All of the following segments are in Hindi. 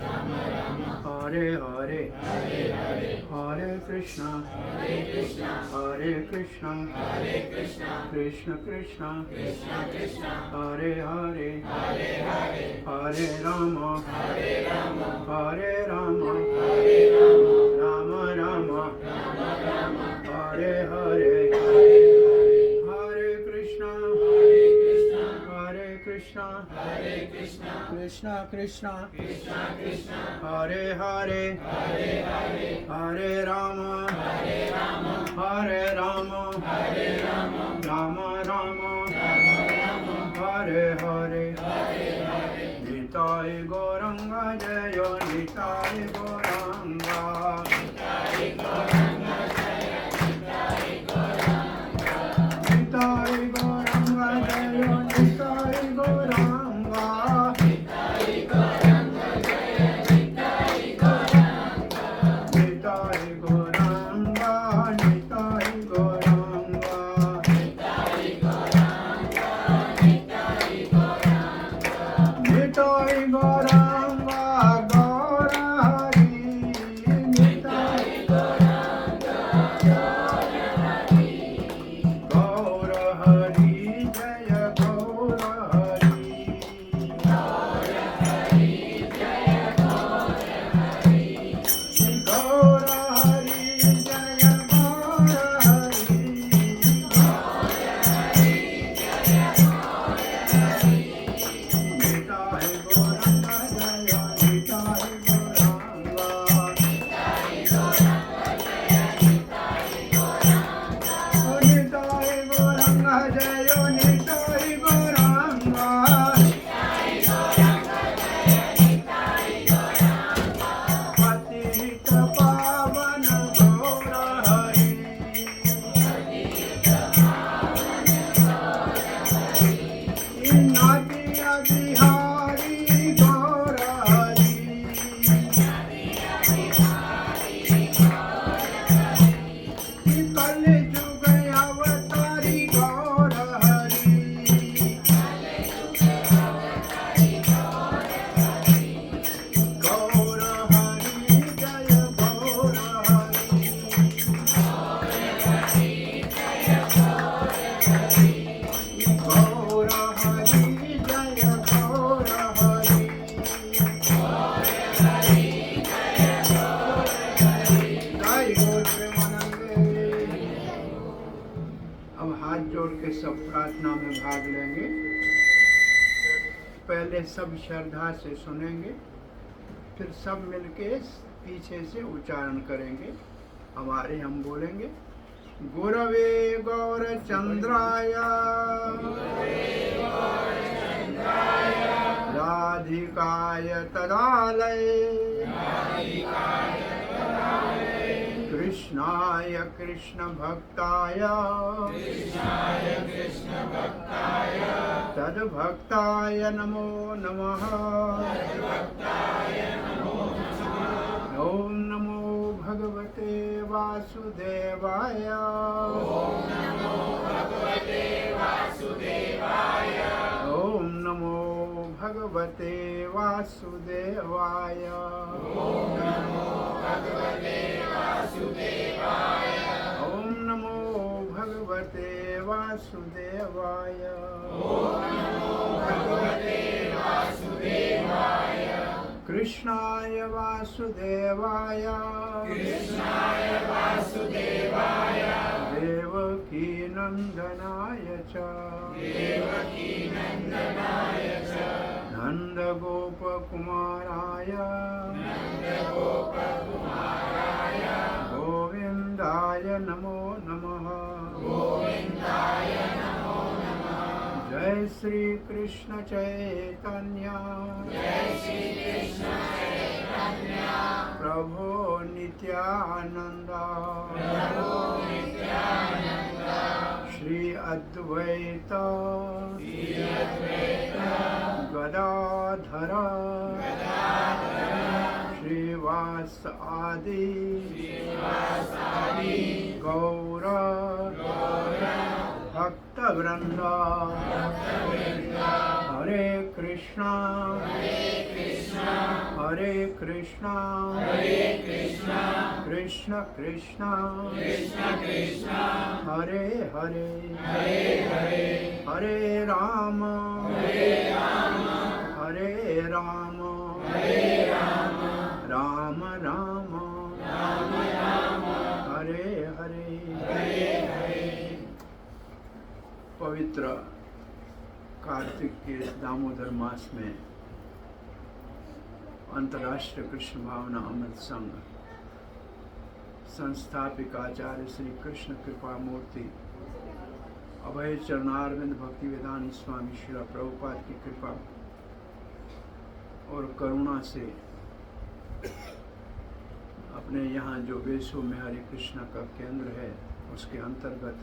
Hare Hare, Hare Krishna, Hare Krishna, Krishna Krishna, Hare Hare, Hare Rama, Hare Rama, Rama Rama, Hare Hare, Hare Krishna, Hare Krishna, Krishna Krishna, Hare Hare, Hare Rama, Hare Rama, Rama Rama, Hare Hare, Nitai Gauranga Jayo, Nitai Gauranga, Nitai Gauranga Jayo, Nitai Gauranga, Nitai Gauranga, Nitai Gauranga, Nitai Gauranga, Gaura Hari, Nitai Gaura Hari, Jaya Gaura Hari, Gaura Hari, Jaya Gaura Hari, Gaura Hari, Jaya Gaura Hari, Nitai Gauranga Jaya, Nitai Gauranga, Nitai Gauranga Jaya, Nitai Gauranga, Patita Pavana Gaura Hari, Nadia Bihari Gaura Hari, Kali Juga Avatari Gaura Hari, Gaura Hari, Jaya Gaura Hari, Gaura Hari, Jaya Gaura Hari, Jai Gaur Premanande। अब हाथ जोड़ के सब प्रार्थना में भाग लेंगे। पहले सब श्रद्धा से सुनेंगे, फिर सब मिलके पीछे से उच्चारण करेंगे। हमारे हम बोलेंगे गुरवे गौरचंद्राय राधिकाय तदालये कृष्णाय कृष्ण भक्ताय तद्भक्ताय नमो नमः। ओम नमो भगवते वासुदेवाय, ओम नमो भगवते वासुदेवाय, ओम नमो भगवते वासुदेवाय। कृष्णाय वासुदेवाय, देवकी नंदनाय च, नंदगोपकुमाराय, गोविंदाय नमो नमः। जय श्री कृष्ण चैतन्य, प्रभो नित्यानंद, श्री अद्वैत गदाधर श्रीवास आदि गौर भक्तवृंद। हरे कृष्णा हरे कृष्णा कृष्ण कृष्ण हरे हरे हरे राम राम राम हरे हरे। पवित्र कार्तिक के दामोदर मास में अंतर्राष्ट्रीय कृष्ण भावना अमृत संघ संस्थापिक आचार्य श्री कृष्ण कृपा मूर्ति अभय चरणारविंद भक्ति वेदांत स्वामी श्री प्रभुपाद की कृपा और करुणा से अपने यहाँ जो वेशों में हरे कृष्ण का केंद्र है उसके अंतर्गत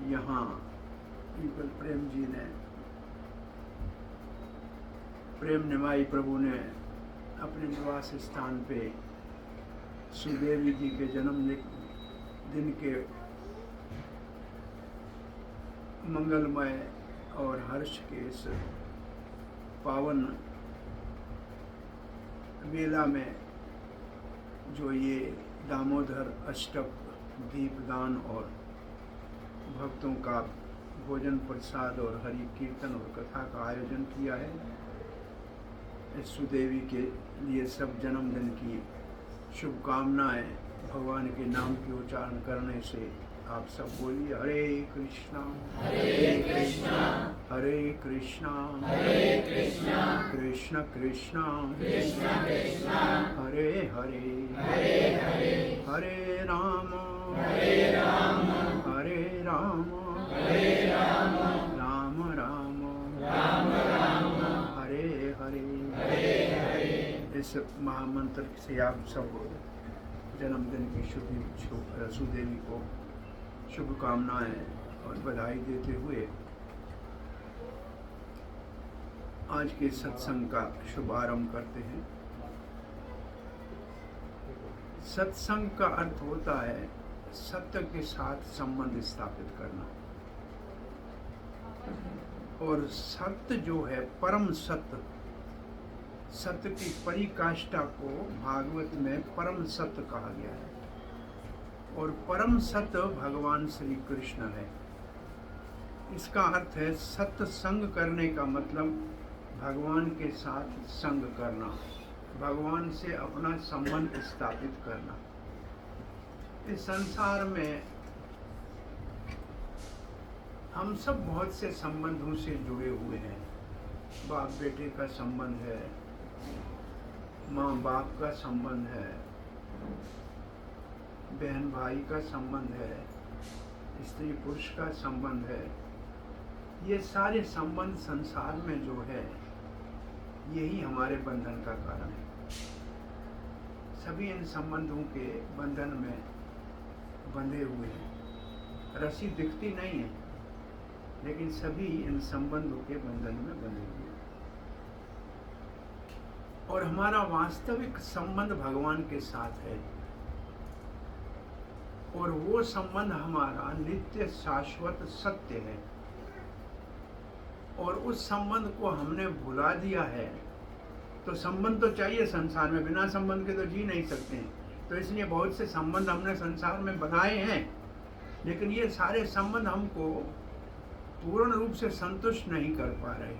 यहाँ पीपल प्रेम जी ने प्रेम निमाई प्रभु ने अपने निवास स्थान पे सुदेवी जी के जन्म दिन के मंगलमय और हर्ष के इस पावन मेला में जो ये दामोदर अष्टक दीपदान और भक्तों का भोजन प्रसाद और हरि कीर्तन और कथा का आयोजन किया है, इस सुदेवी के लिए सब जन्मदिन की शुभकामनाएं भगवान के नाम के उच्चारण करने से आप सब बोलिए हरे कृष्णा हरे कृष्णा कृष्ण कृष्ण हरे हरे हरे राम राम राम हरे हरे। इस महामंत्र से आप सब जन्मदिन की सुदेवी को शुभकामनाएं और बधाई देते हुए आज के सत्संग का शुभारंभ करते हैं। सत्संग का अर्थ होता है सत्य के साथ संबंध स्थापित करना, और सत्य जो है परम सत्य, सत्य की परिकाष्ठा को भागवत में परम सत्य कहा गया है, और परम सत्य भगवान श्री कृष्ण है। इसका अर्थ है सत्य संग करने का मतलब भगवान के साथ संग करना, भगवान से अपना संबंध स्थापित करना। इस संसार में हम सब बहुत से संबंधों से जुड़े हुए हैं। बाप बेटे का संबंध है, माँ बाप का संबंध है, बहन भाई का संबंध है, स्त्री पुरुष का संबंध है। ये सारे संबंध संसार में जो है यही हमारे बंधन का कारण है। सभी इन संबंधों के बंधन में बंधे हुए हैं। रस्सी दिखती नहीं है लेकिन सभी इन संबंधों के बंधन में बंधे हुए हैं, और हमारा वास्तविक संबंध भगवान के साथ है, और वो संबंध हमारा नित्य शाश्वत सत्य है। और उस संबंध को हमने भुला दिया है, तो संबंध तो चाहिए संसार में, बिना संबंध के तो जी नहीं सकते हैं। तो इसलिए बहुत से संबंध हमने संसार में बनाए हैं, लेकिन ये सारे संबंध हमको पूर्ण रूप से संतुष्ट नहीं कर पा रहे।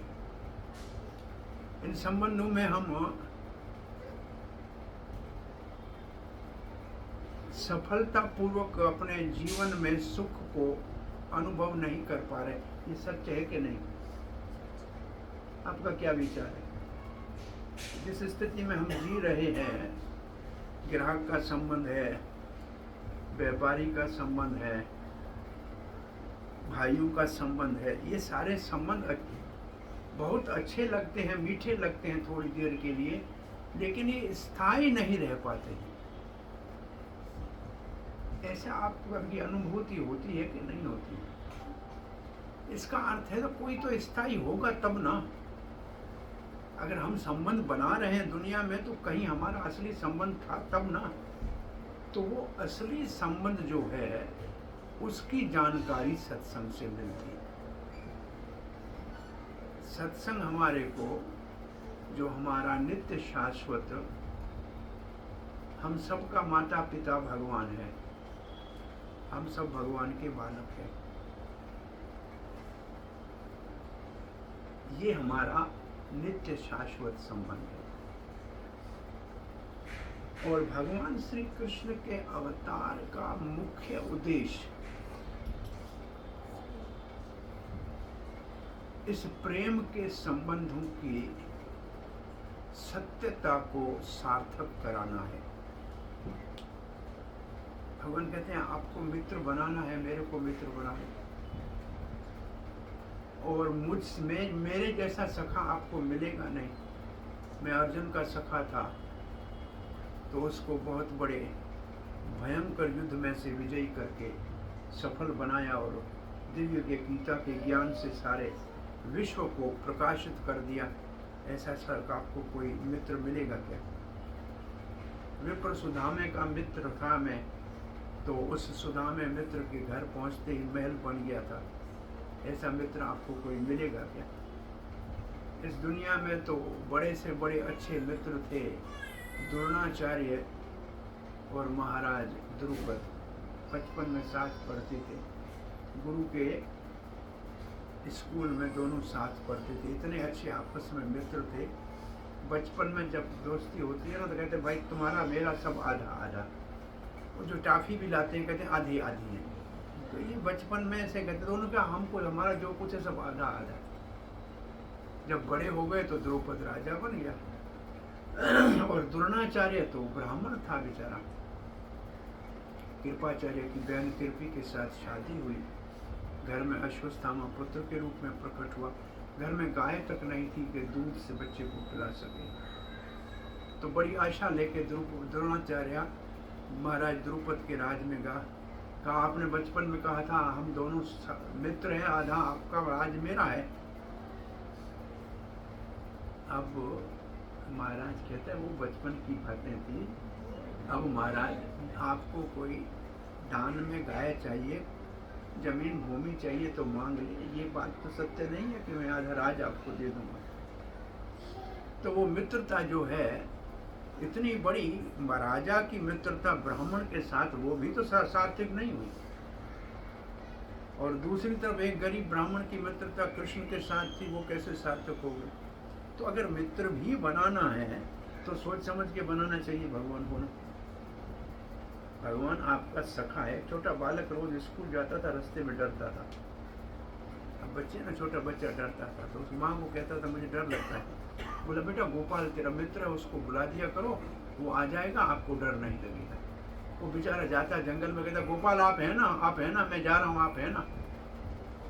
इन संबंधों में हम सफलतापूर्वक अपने जीवन में सुख को अनुभव नहीं कर पा रहे। ये सच है कि नहीं? आपका क्या विचार है? जिस स्थिति में हम जी रहे हैं, ग्राहक का संबंध है, व्यापारी का संबंध है, भाइयों का संबंध है, ये सारे संबंध बहुत अच्छे लगते हैं, मीठे लगते हैं थोड़ी देर के लिए, लेकिन ये स्थायी नहीं रह पाते। ऐसा आपकी अनुभूति होती है कि नहीं होती? इसका अर्थ है तो कोई तो स्थायी होगा तब ना। अगर हम संबंध बना रहे हैं दुनिया में, तो कहीं हमारा असली संबंध था तब ना। तो वो असली संबंध जो है उसकी जानकारी सत्संग से मिलती है। सत्संग हमारे को जो हमारा नित्य शाश्वत, हम सबका माता पिता भगवान है, हम सब भगवान के बालक हैं। ये हमारा नित्य शाश्वत संबंध है। और भगवान श्री कृष्ण के अवतार का मुख्य उद्देश्य इस प्रेम के संबंधों की सत्यता को सार्थक कराना है। भगवान कहते हैं आपको मित्र बनाना है, मेरे को मित्र बनाना है, और मुझ में मेरे जैसा सखा आपको मिलेगा नहीं। मैं अर्जुन का सखा था तो उसको बहुत बड़े भयंकर युद्ध में से विजयी करके सफल बनाया और दिव्य के गीता के ज्ञान से सारे विश्व को प्रकाशित कर दिया। ऐसा सर का आपको कोई मित्र मिलेगा क्या? विप्र सुदामे का मित्र था मैं, तो उस सुदामे मित्र के घर पहुंचते ही महल बन गया था। ऐसा मित्र आपको कोई मिलेगा क्या? इस दुनिया में तो बड़े से बड़े अच्छे मित्र थे, द्रोणाचार्य और महाराज द्रुपद। बचपन में साथ पढ़ते थे, गुरु के स्कूल में दोनों साथ पढ़ते थे, इतने अच्छे आपस में मित्र थे। बचपन में जब दोस्ती होती है ना तो कहते भाई तुम्हारा मेरा सब आधा आधा। वो जो टाफी भी लाते हैं कहते आधी आधी है। तो ये बचपन में ऐसे कहते दोनों का, हमको हमारा जो कुछ है सब आधा आधा। जब बड़े हो गए तो द्रौपद राजा बन गया और द्रोणाचार्य तो ब्राह्मण था बेचारा। कृपाचार्य की बहन कृपी के साथ शादी हुई, घर में अश्वत्थामा पुत्र के रूप में प्रकट हुआ। घर में गाय तक नहीं थी कि दूध से बच्चे को पिला सके। तो बड़ी आशा लेके द्रोणाचार्य महाराज द्रुपद के राज में कहा आपने बचपन में कहा था हम दोनों मित्र हैं, आधा आपका राज मेरा है। अब महाराज कहते हैं वो बचपन की बातें थी। अब महाराज आपको कोई दान में गाय चाहिए, जमीन भूमि चाहिए तो मांग ले। ये बात तो सत्य नहीं है कि मैं आधा राज आपको दे दूंगा। तो वो मित्रता जो है इतनी बड़ी, राजा की मित्रता ब्राह्मण के साथ, वो भी तो सार्थक नहीं हुई। और दूसरी तरफ एक गरीब ब्राह्मण की मित्रता कृष्ण के साथ थी, वो कैसे सार्थक हो गई? तो अगर मित्र भी बनाना है तो सोच समझ के बनाना चाहिए भगवान को ना। भगवान आपका सखा है। छोटा बालक रोज स्कूल जाता था, रास्ते में डरता था। अब बच्चे ना, छोटा बच्चा डरता था तो उस माँ को कहता था मुझे डर लगता है। बोला बेटा गोपाल तेरा मित्र है, उसको बुला दिया करो, वो आ जाएगा, आपको डर नहीं लगेगा। वो बेचारा जाता जंगल में, कहता गोपाल आप है ना, आप है ना, मैं जा रहा हूँ, आप है ना।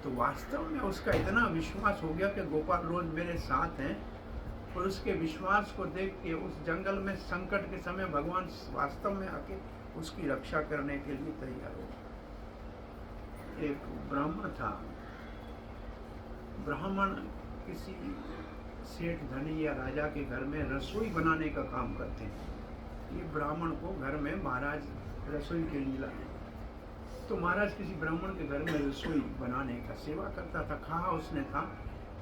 तो वास्तव में उसका इतना विश्वास हो गया कि गोपाल रोज मेरे साथ हैं, और उसके विश्वास को देख के उस जंगल में संकट के समय भगवान वास्तव में आके उसकी रक्षा करने के लिए तैयार हो। एक ब्राह्मण था, ब्राह्मण किसी सेठ धनी या राजा के घर में रसोई बनाने का काम करते हैं। ये ब्राह्मण को घर में महाराज रसोई के लिए लाए। तो महाराज किसी ब्राह्मण के घर में रसोई बनाने का सेवा करता था। कहा उसने था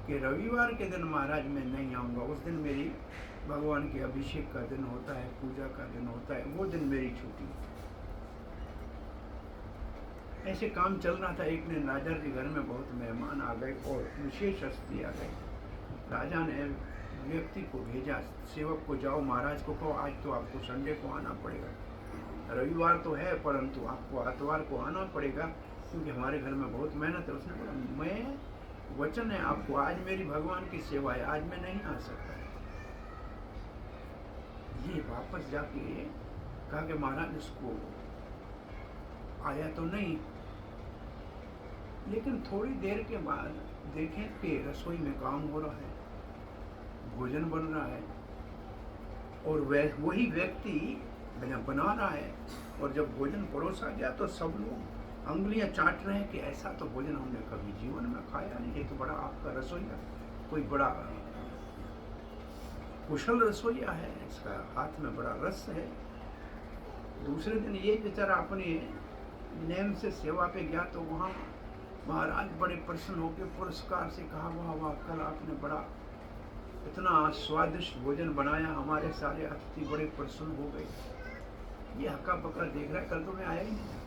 कि रविवार के दिन महाराज मैं नहीं आऊँगा, उस दिन मेरी भगवान के अभिषेक का दिन होता है, पूजा का दिन होता है, वो दिन मेरी छुट्टी। ऐसे काम चल रहा था। एक दिन राजा के घर में बहुत मेहमान आ गए और विशेष हस्ती आ गई। राजा ने व्यक्ति को भेजा, सेवक को, जाओ महाराज को कहो आज तो आपको संडे को आना पड़ेगा, रविवार तो है परंतु आपको आतवार को आना पड़ेगा क्योंकि हमारे घर में बहुत मेहनत है। उसने बोला मैं वचन है आपको, आज मेरी भगवान की सेवा है, आज मैं नहीं आ सकता। ये वापस जाके कहा कि महाराज उसको आया तो नहीं, लेकिन थोड़ी देर के बाद देखें कि रसोई में काम हो रहा है, भोजन बन रहा है और वही व्यक्ति बना रहा है। और जब भोजन परोसा गया तो सब लोग अंगुलियां चाट रहे हैं कि ऐसा तो भोजन हमने कभी जीवन में खाया नहीं, ये तो बड़ा आपका रसोईया कोई बड़ा कुशल रसोईया है, इसका हाथ में बड़ा रस है। दूसरे दिन ये बेचारा अपने नेम से सेवा पे गया तो वहाँ महाराज बड़े प्रसन्न होकर पुरस्कार से कहा वाह वाह कल आपने बड़ा इतना स्वादिष्ट भोजन बनाया, हमारे सारे अतिथि बड़े प्रसन्न हो गए। ये हक्का बक्का देख रहा है, कल तो मैं आया ही नहीं।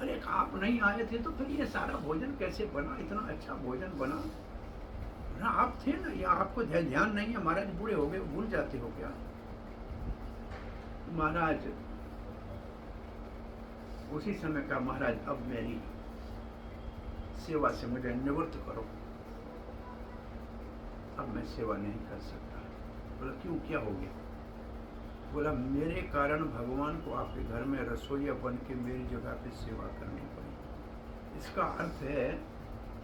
अरे आप नहीं आए थे तो फिर ये सारा भोजन कैसे बना, इतना अच्छा भोजन बना ना, आप थे ना, या आपको ध्यान नहीं है? महाराज बूढ़े हो गए, भूल जाते हो क्या? महाराज उसी समय का, महाराज अब मेरी सेवा से मुझे निवृत्त करो, अब मैं सेवा नहीं कर सकता। बोला क्यों, क्या हो गया? बोला मेरे कारण भगवान को आपके घर में रसोईया बन के मेरी जगह पे सेवा करनी पड़ी। इसका अर्थ है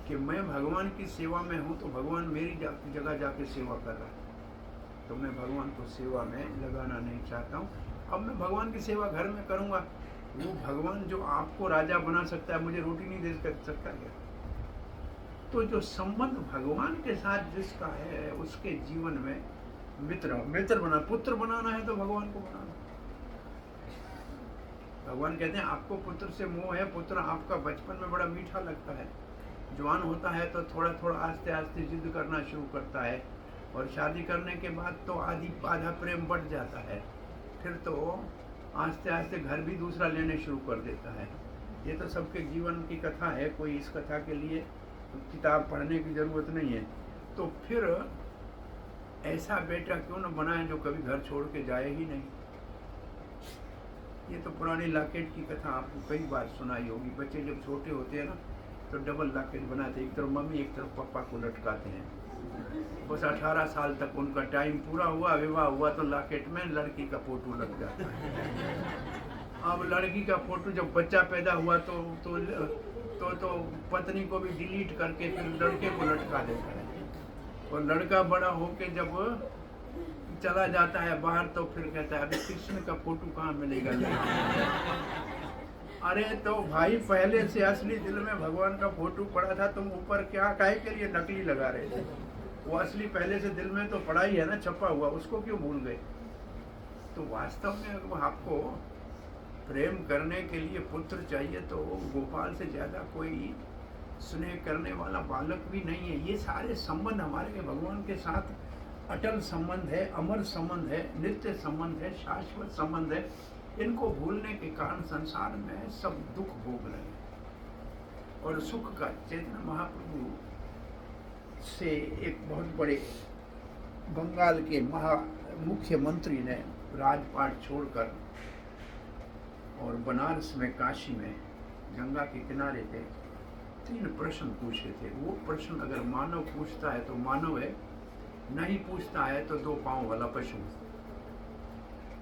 कि मैं भगवान की सेवा में हूँ तो भगवान मेरी जगह जाके सेवा कर रहा है, तो मैं भगवान को सेवा में लगाना नहीं चाहता हूँ। अब मैं भगवान की सेवा घर में करूँगा, वो भगवान जो आपको राजा बना सकता है, मुझे रोटी नहीं दे सकता क्या? तो जो संबंध भगवान के साथ जिसका है, उसके जीवन में मित्र बना, पुत्र बनाना है तो भगवान को बनाना। भगवान कहते हैं आपको पुत्र से मोह है, पुत्र आपका बचपन में बड़ा मीठा लगता है, जवान होता है तो थोड़ा थोड़ा आस्ते आस्ते जिद करना शुरू करता है, और शादी करने के बाद तो आधा प्रेम बढ़ जाता है, फिर तो आस्ते आस्ते घर भी दूसरा लेने शुरू कर देता है। ये तो सबके जीवन की कथा है, कोई इस कथा के लिए किताब पढ़ने की जरूरत नहीं है। तो फिर ऐसा बेटा क्यों न बनाए जो कभी घर छोड़ के जाए ही नहीं। ये तो पुरानी लॉकेट की कथा आपको कई बार सुनाई होगी। बच्चे जब छोटे होते हैं ना तो डबल लॉकेट बनाते, एक तरफ मम्मी एक तरफ पापा को लटकाते हैं। बस 18 साल तक उनका टाइम पूरा हुआ, विवाह हुआ तो लॉकेट में लड़की का फोटो लग जाता है। अब लड़की का फोटो, जब बच्चा पैदा हुआ तो पत्नी को भी डिलीट करके फिर लड़के को लटका देता है, और लड़का बड़ा होके जब चला जाता है बाहर तो फिर कहता है अभी कृष्ण का फोटो कहाँ मिलेगा। अरे तो भाई पहले से असली दिल में भगवान का फोटो पड़ा था, तुम ऊपर क्या काहे के लिए नकली लगा रहे थे? वो असली पहले से दिल में तो पड़ा ही है ना, छपा हुआ, उसको क्यों भूल गए? तो वास्तव में आपको प्रेम करने के लिए पुत्र चाहिए तो गोपाल से ज्यादा कोई स्नेह करने वाला बालक भी नहीं है। ये सारे संबंध हमारे भगवान के साथ अटल संबंध है, अमर संबंध है, नित्य संबंध है, शाश्वत संबंध है। इनको भूलने के कारण संसार में सब दुख भोग रहे हैं। और सुख का चैतन्य महाप्रभु से एक बहुत बड़े बंगाल के मुख्यमंत्री ने राजपाट छोड़कर और बनारस में, काशी में, गंगा के किनारे थे, 3 प्रश्न पूछे थे। वो प्रश्न अगर मानव पूछता है तो मानव है, नहीं पूछता है तो 2 पांव वाला पशु।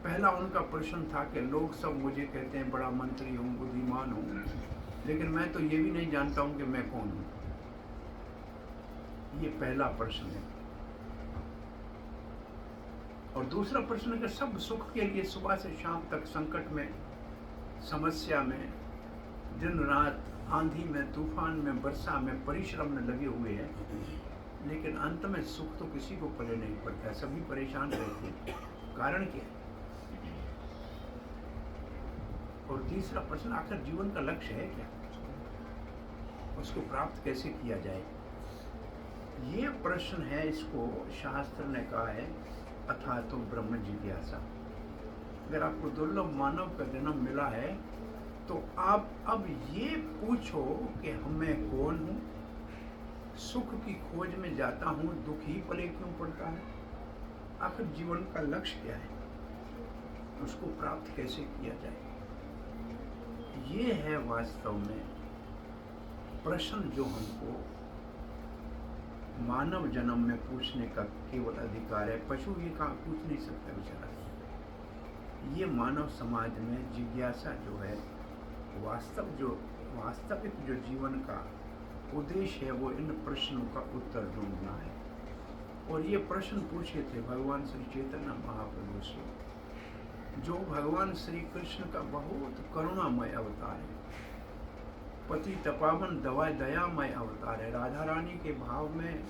पहला उनका प्रश्न था कि लोग सब मुझे कहते हैं बड़ा मंत्री हूँ, बुद्धिमान हूँ, लेकिन मैं तो ये भी नहीं जानता हूँ कि मैं कौन हूँ। ये पहला प्रश्न है। और दूसरा प्रश्न कि सब सुख के लिए सुबह से शाम तक संकट में, समस्या में, दिन रात, आंधी में, तूफान में, वर्षा में, परिश्रम में लगे हुए हैं, लेकिन अंत में सुख तो किसी को पले नहीं पड़ता है, सभी परेशान रहते हैं। कारण क्या है? और तीसरा प्रश्न, आखिर जीवन का लक्ष्य है क्या? उसको प्राप्त कैसे किया जाए? ये प्रश्न है, इसको शास्त्र ने कहा है अथा तो ब्रह्म जिज्ञासा। अगर आपको दुर्लभ मानव का जन्म मिला है तो आप अब ये पूछो कि मैं कौन हूँ, सुख की खोज में जाता हूँ, दुख ही पले क्यों पड़ता है, आखिर जीवन का लक्ष्य क्या है, उसको प्राप्त कैसे किया जाए। ये है वास्तव में प्रश्न जो हमको मानव जन्म में पूछने का केवल अधिकार है। पशु ये काम पूछ नहीं सकता बेचारा। ये मानव समाज में जिज्ञासा जो है, वास्तविक जो जीवन का उद्देश्य है, वो इन प्रश्नों का उत्तर ढूंढना है। और ये प्रश्न पूछे थे भगवान श्री चैतन्य महाप्रभु से, जो भगवान श्री कृष्ण का बहुत करुणामय अवतार है, पति तपावन दयामय अवतार है। राधा रानी के भाव में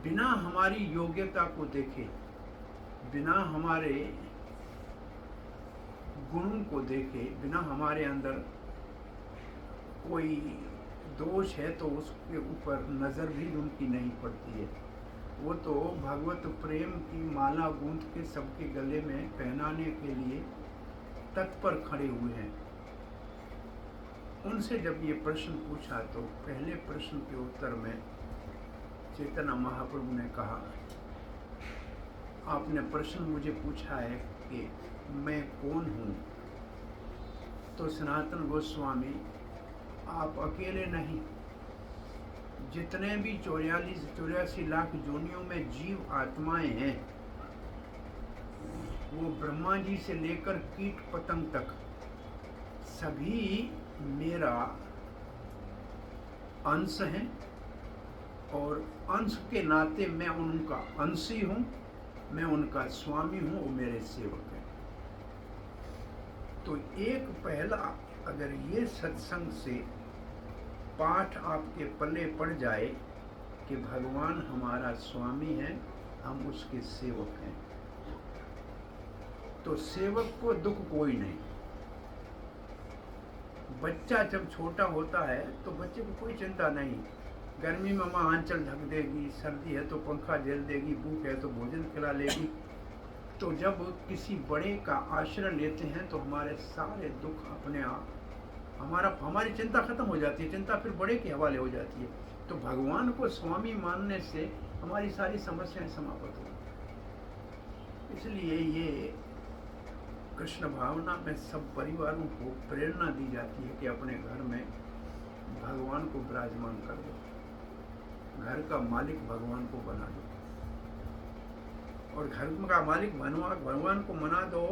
बिना हमारी योग्यता को देखे, बिना हमारे गुणों को देखे, बिना हमारे अंदर कोई दोष है तो उसके ऊपर नज़र भी उनकी नहीं पड़ती है। वो तो भगवत प्रेम की माला गूंथ के सबके गले में पहनाने के लिए तत्पर खड़े हुए हैं। उनसे जब ये प्रश्न पूछा तो पहले प्रश्न के उत्तर में चैतन्य महाप्रभु ने कहा, आपने प्रश्न मुझे पूछा है कि मैं कौन हूँ, तो सनातन गोस्वामी आप अकेले नहीं, जितने भी 84 लाख जोनियों में जीव आत्माएं हैं, वो ब्रह्मा जी से लेकर कीट पतंग तक सभी मेरा अंश हैं, और अंश के नाते मैं उनका अंशी हूँ, मैं उनका स्वामी हूँ, वो मेरे सेवक हैं। तो एक पहला अगर ये सत्संग से पाठ आपके पल्ले पड़ जाए कि भगवान हमारा स्वामी है, हम उसके सेवक हैं, तो सेवक को दुख कोई नहीं। बच्चा जब छोटा होता है तो बच्चे को कोई चिंता नहीं, गर्मी में माँ आंचल ढक देगी, सर्दी है तो पंखा झेल देगी, भूख है तो भोजन खिला लेगी। तो जब किसी बड़े का आश्रय लेते हैं तो हमारे सारे दुख अपने आप हमारी चिंता खत्म हो जाती है, चिंता फिर बड़े के हवाले हो जाती है। तो भगवान को स्वामी मानने से हमारी सारी समस्याएं समाप्त हो। इसलिए ये कृष्ण भावना में सब परिवारों को प्रेरणा दी जाती है कि अपने घर में भगवान को विराजमान कर दो, घर का मालिक भगवान को बना दो, और घर का मालिक भगवान को मना दो।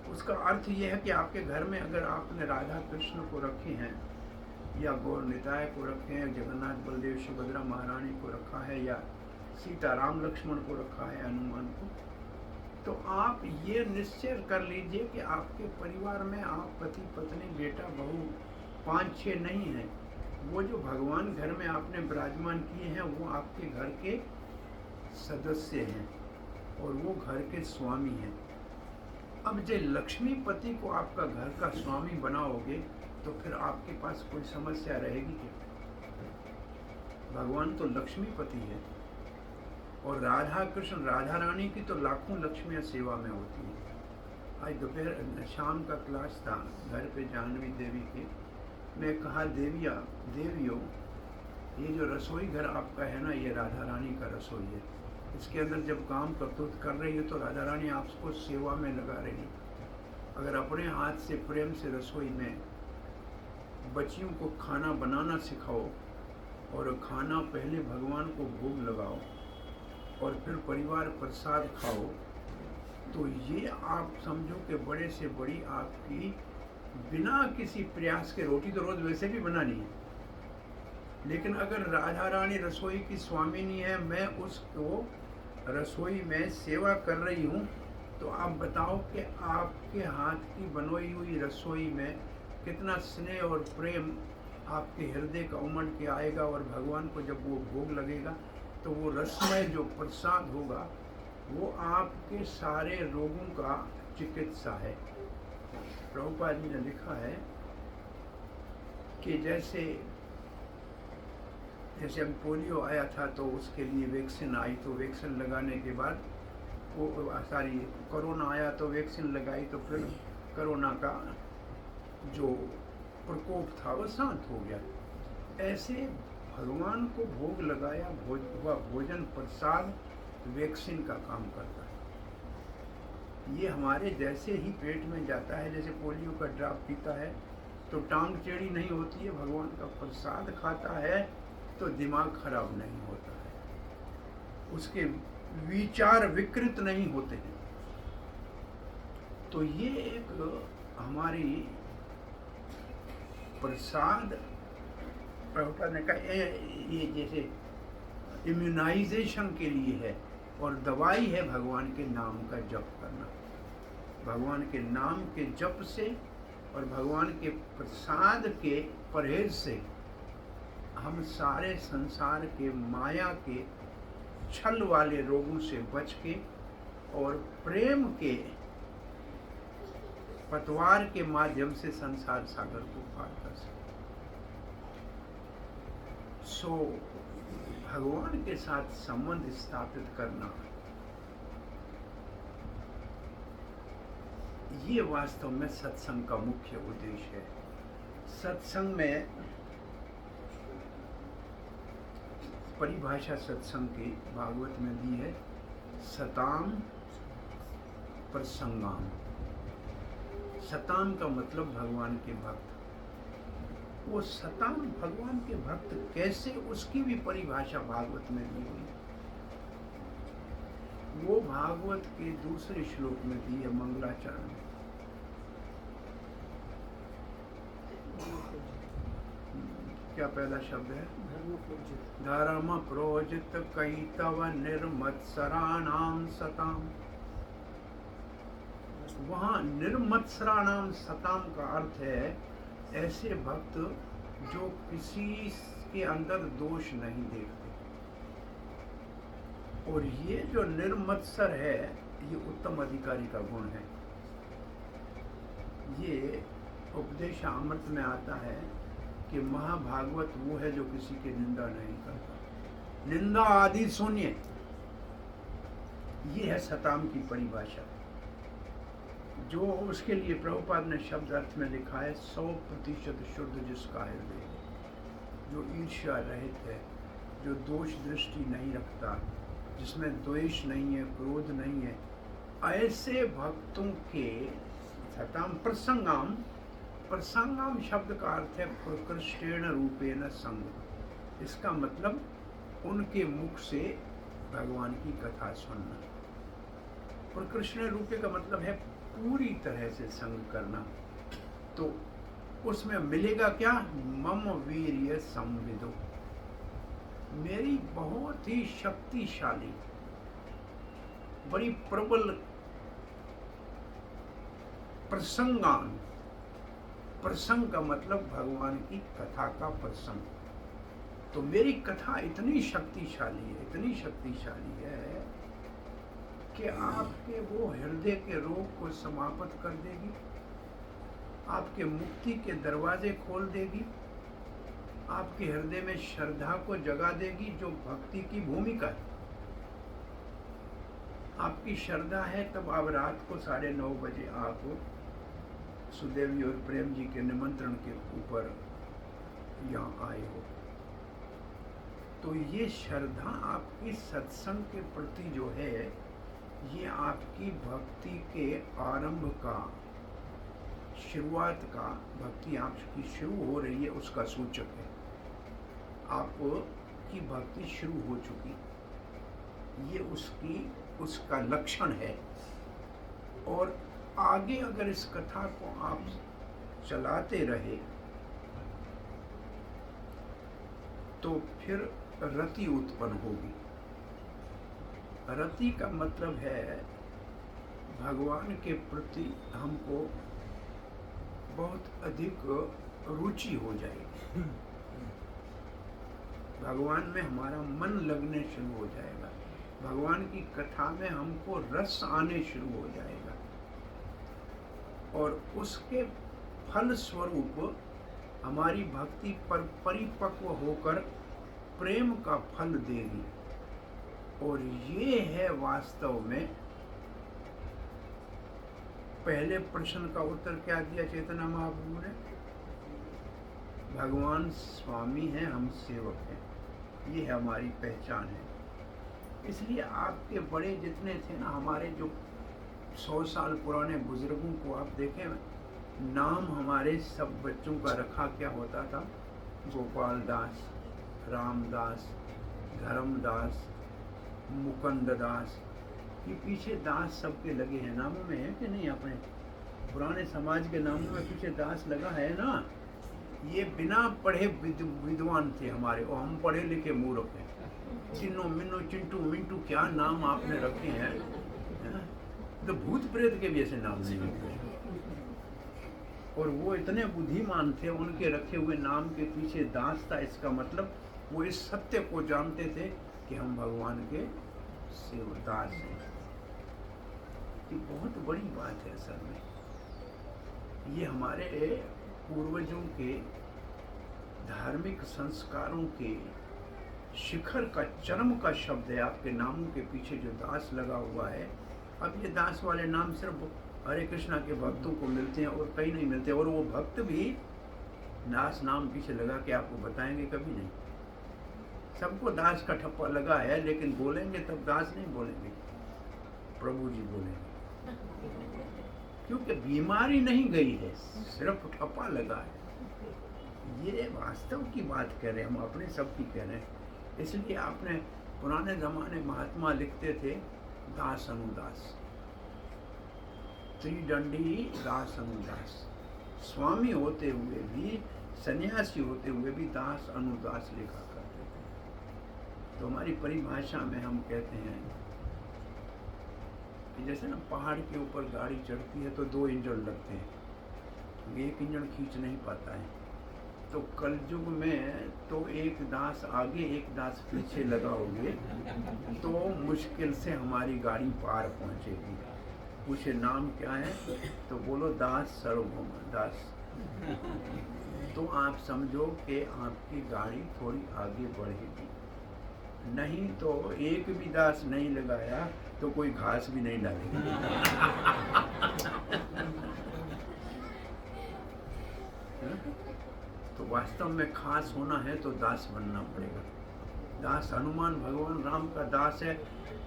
उसका अर्थ ये है कि आपके घर में अगर आपने राधा कृष्ण को रखे हैं, या गौर निताय को रखे हैं, जगन्नाथ बलदेव सुभद्रा महारानी को रखा है, या सीता राम लक्ष्मण को रखा है, हनुमान को, तो आप ये निश्चय कर लीजिए कि आपके परिवार में आप पति पत्नी बेटा बहू 5-6 नहीं हैं। वो जो भगवान घर में आपने विराजमान किए हैं वो आपके घर के सदस्य हैं और वो घर के स्वामी हैं। अब जो लक्ष्मीपति को आपका घर का स्वामी बनाओगे तो फिर आपके पास कोई समस्या रहेगी क्या? भगवान तो लक्ष्मीपति है, और राधा कृष्ण राधा रानी की तो लाखों लक्ष्मियाँ सेवा में होती हैं। आज दोपहर शाम का क्लास था घर पे जाह्नवी देवी के। मैं कहा देवियों, ये जो रसोई घर आपका है ना, ये राधा रानी का रसोई है। इसके अंदर जब काम करतूत कर रही है तो राधा रानी आपको सेवा में लगा रही है। अगर अपने हाथ से प्रेम से रसोई में बच्चियों को खाना बनाना सिखाओ, और खाना पहले भगवान को भोग लगाओ और फिर परिवार प्रसाद खाओ, तो ये आप समझो कि बड़े से बड़ी आपकी बिना किसी प्रयास के रोटी तो रोज वैसे भी बनानी है। लेकिन अगर राधा रानी रसोई की स्वामिनी है, मैं उसको रसोई में सेवा कर रही हूँ, तो आप बताओ कि आपके हाथ की बनोई हुई रसोई में कितना स्नेह और प्रेम आपके हृदय का उमड़ के आएगा। और भगवान को जब वो भोग लगेगा तो वो रसमय जो प्रसाद होगा वो आपके सारे रोगों का चिकित्सा है। प्रभुपाद जी ने लिखा है कि जैसे अब पोलियो आया था तो उसके लिए वैक्सीन आई, तो वैक्सीन लगाने के बाद वो कोरोना आया तो वैक्सीन लगाई, तो फिर कोरोना का जो प्रकोप था वो शांत हो गया। ऐसे भगवान को भोग लगाया भोजन प्रसाद वैक्सीन का काम करता है। ये हमारे जैसे ही पेट में जाता है, जैसे पोलियो का ड्रॉप पीता है तो टांग टेढ़ी नहीं होती है, भगवान का प्रसाद खाता है तो दिमाग खराब नहीं होता है, उसके विचार विकृत नहीं होते हैं। तो ये एक हमारी प्रसाद, प्रभुपाद ने कहा ये जैसे इम्यूनाइजेशन के लिए है, और दवाई है भगवान के नाम का जप करना। भगवान के नाम के जप से और भगवान के प्रसाद के परहेज से हम सारे संसार के माया के छल वाले रोगों से बच के और प्रेम के पतवार के माध्यम से संसार सागर को पार कर सकते। सो भगवान के साथ संबंध स्थापित करना, ये वास्तव में सत्संग का मुख्य उद्देश्य है। सत्संग में परिभाषा सत्संग की भागवत में दी है, सताम प्रसंगाम। सताम का मतलब भगवान के भक्त। वो सताम भगवान के भक्त कैसे, उसकी भी परिभाषा भागवत में दी हुई। वो भागवत के दूसरे श्लोक में दी है, मंगलाचरण में। क्या पहला शब्द है? धर्म प्रोजित कैतव निर्मत्सराणाम सताम। वहाँ निर्मत्सराणाम सताम का अर्थ है ऐसे भक्त जो किसी के अंदर दोष नहीं देखते। और ये जो निर्मत्सर है, ये उत्तम अधिकारी का गुण है। ये उपदेश अमृत में आता है कि महाभागवत वो है जो किसी की निंदा नहीं करता, निंदा आदि शून्य। ये है सताम की परिभाषा, जो उसके लिए प्रभुपाद ने शब्द अर्थ में लिखा है, 100% शुद्ध जिसका हृदय, जो ईर्ष्या रहित है, जो दोष दृष्टि नहीं रखता, जिसमें द्वेष नहीं है, क्रोध नहीं है, ऐसे भक्तों के सताम प्रसंगाम। प्रसंगाम शब्द का अर्थ है प्रकृष्टेण रूपेण संग। इसका मतलब उनके मुख से भगवान की कथा सुनना। प्रकृष्टेण रूपे का मतलब है पूरी तरह से संग करना। तो उसमें मिलेगा क्या? मम वीर्य संविदो, मेरी बहुत ही शक्तिशाली, बड़ी प्रबल प्रसंगान। प्रसंग का मतलब भगवान की कथा का प्रसंग। तो मेरी कथा इतनी शक्तिशाली है, इतनी शक्तिशाली है कि आपके वो हृदय के रोग को समाप्त कर देगी, आपके मुक्ति के दरवाजे खोल देगी, आपके हृदय में श्रद्धा को जगा देगी, जो भक्ति की भूमिका है। आपकी श्रद्धा है तब आप रात को 9:30 बजे आप सुदेवी और प्रेम जी के निमंत्रण के ऊपर यहाँ आए हो। तो ये श्रद्धा आपकी सत्संग के प्रति जो है, ये आपकी भक्ति के आरंभ का, शुरुआत का, भक्ति आपकी शुरू हो रही है उसका सूचक है। आपकी भक्ति शुरू हो चुकी, ये उसका लक्षण है। और आगे अगर इस कथा को आप चलाते रहे तो फिर रति उत्पन्न होगी। रति का मतलब है भगवान के प्रति हमको बहुत अधिक रुचि हो जाएगी, भगवान में हमारा मन लगने शुरू हो जाएगा, भगवान की कथा में हमको रस आने शुरू हो जाएगा, और उसके फल स्वरूप हमारी भक्ति पर परिपक्व होकर प्रेम का फल देगी। और ये है वास्तव में, पहले प्रश्न का उत्तर क्या दिया चैतन्य महाप्रभु ने? भगवान स्वामी हैं, हम सेवक हैं, ये हमारी पहचान है। इसलिए आपके बड़े जितने थे ना, हमारे जो 100 साल पुराने बुजुर्गों को आप देखें, नाम हमारे सब बच्चों का रखा क्या होता था? गोपाल दास, रामदास, धर्मदास, मुकुंद दास। ये पीछे दास सबके लगे हैं, नामों में है कि नहीं? अपने पुराने समाज के नामों में पीछे दास लगा है ना। ये बिना पढ़े विद्वान थे हमारे, और हम पढ़े लिखे मूर्ख हैं। चिन्नो मिन्नो चिंटू मिंटू क्या नाम आपने रखे हैं, तो भूत प्रेत के भी ऐसे नाम नहीं होते। और वो इतने बुद्धिमान थे, उनके रखे हुए नाम के पीछे दास था। इसका मतलब वो इस सत्य को जानते थे कि हम भगवान के सेवदास हैं। ये बहुत बड़ी बात है असल में। ये हमारे पूर्वजों के धार्मिक संस्कारों के शिखर का चरम का शब्द है। आपके नामों के पीछे जो दास लगा हुआ है, अब ये दास वाले नाम सिर्फ हरे कृष्णा के भक्तों को मिलते हैं और कहीं नहीं मिलते। और वो भक्त भी दास नाम पीछे लगा के आपको बताएंगे कभी नहीं। सबको दास का ठप्पा लगा है, लेकिन बोलेंगे तब दास नहीं बोलेंगे, प्रभु जी बोलेंगे, क्योंकि बीमारी नहीं गई है, सिर्फ ठप्पा लगा है। ये वास्तव की बात कह रहे हैं, हम अपने सब की कह रहे हैं। इसलिए आपने पुराने जमाने महात्मा लिखते थे दास अनुदास, त्रिदंडी दास अनुदास, स्वामी होते हुए भी, सन्यासी होते हुए भी दास अनुदास लिखा करते थे। तो हमारी परिभाषा में हम कहते हैं कि जैसे ना पहाड़ के ऊपर गाड़ी चढ़ती है तो 2 इंजन लगते हैं, एक इंजन खींच नहीं पाता है। तो कलयुग में तो एक दास आगे एक दास पीछे लगाओगे तो मुश्किल से हमारी गाड़ी पार पहुंचेगी। पूछे नाम क्या है, तो बोलो दास सार्वभौम दास। तो आप समझो कि आपकी गाड़ी थोड़ी आगे बढ़ेगी। नहीं तो एक भी दास नहीं लगाया तो कोई घास भी नहीं डालेगा। तो वास्तव में खास होना है तो दास बनना पड़ेगा। दास हनुमान भगवान राम का दास है,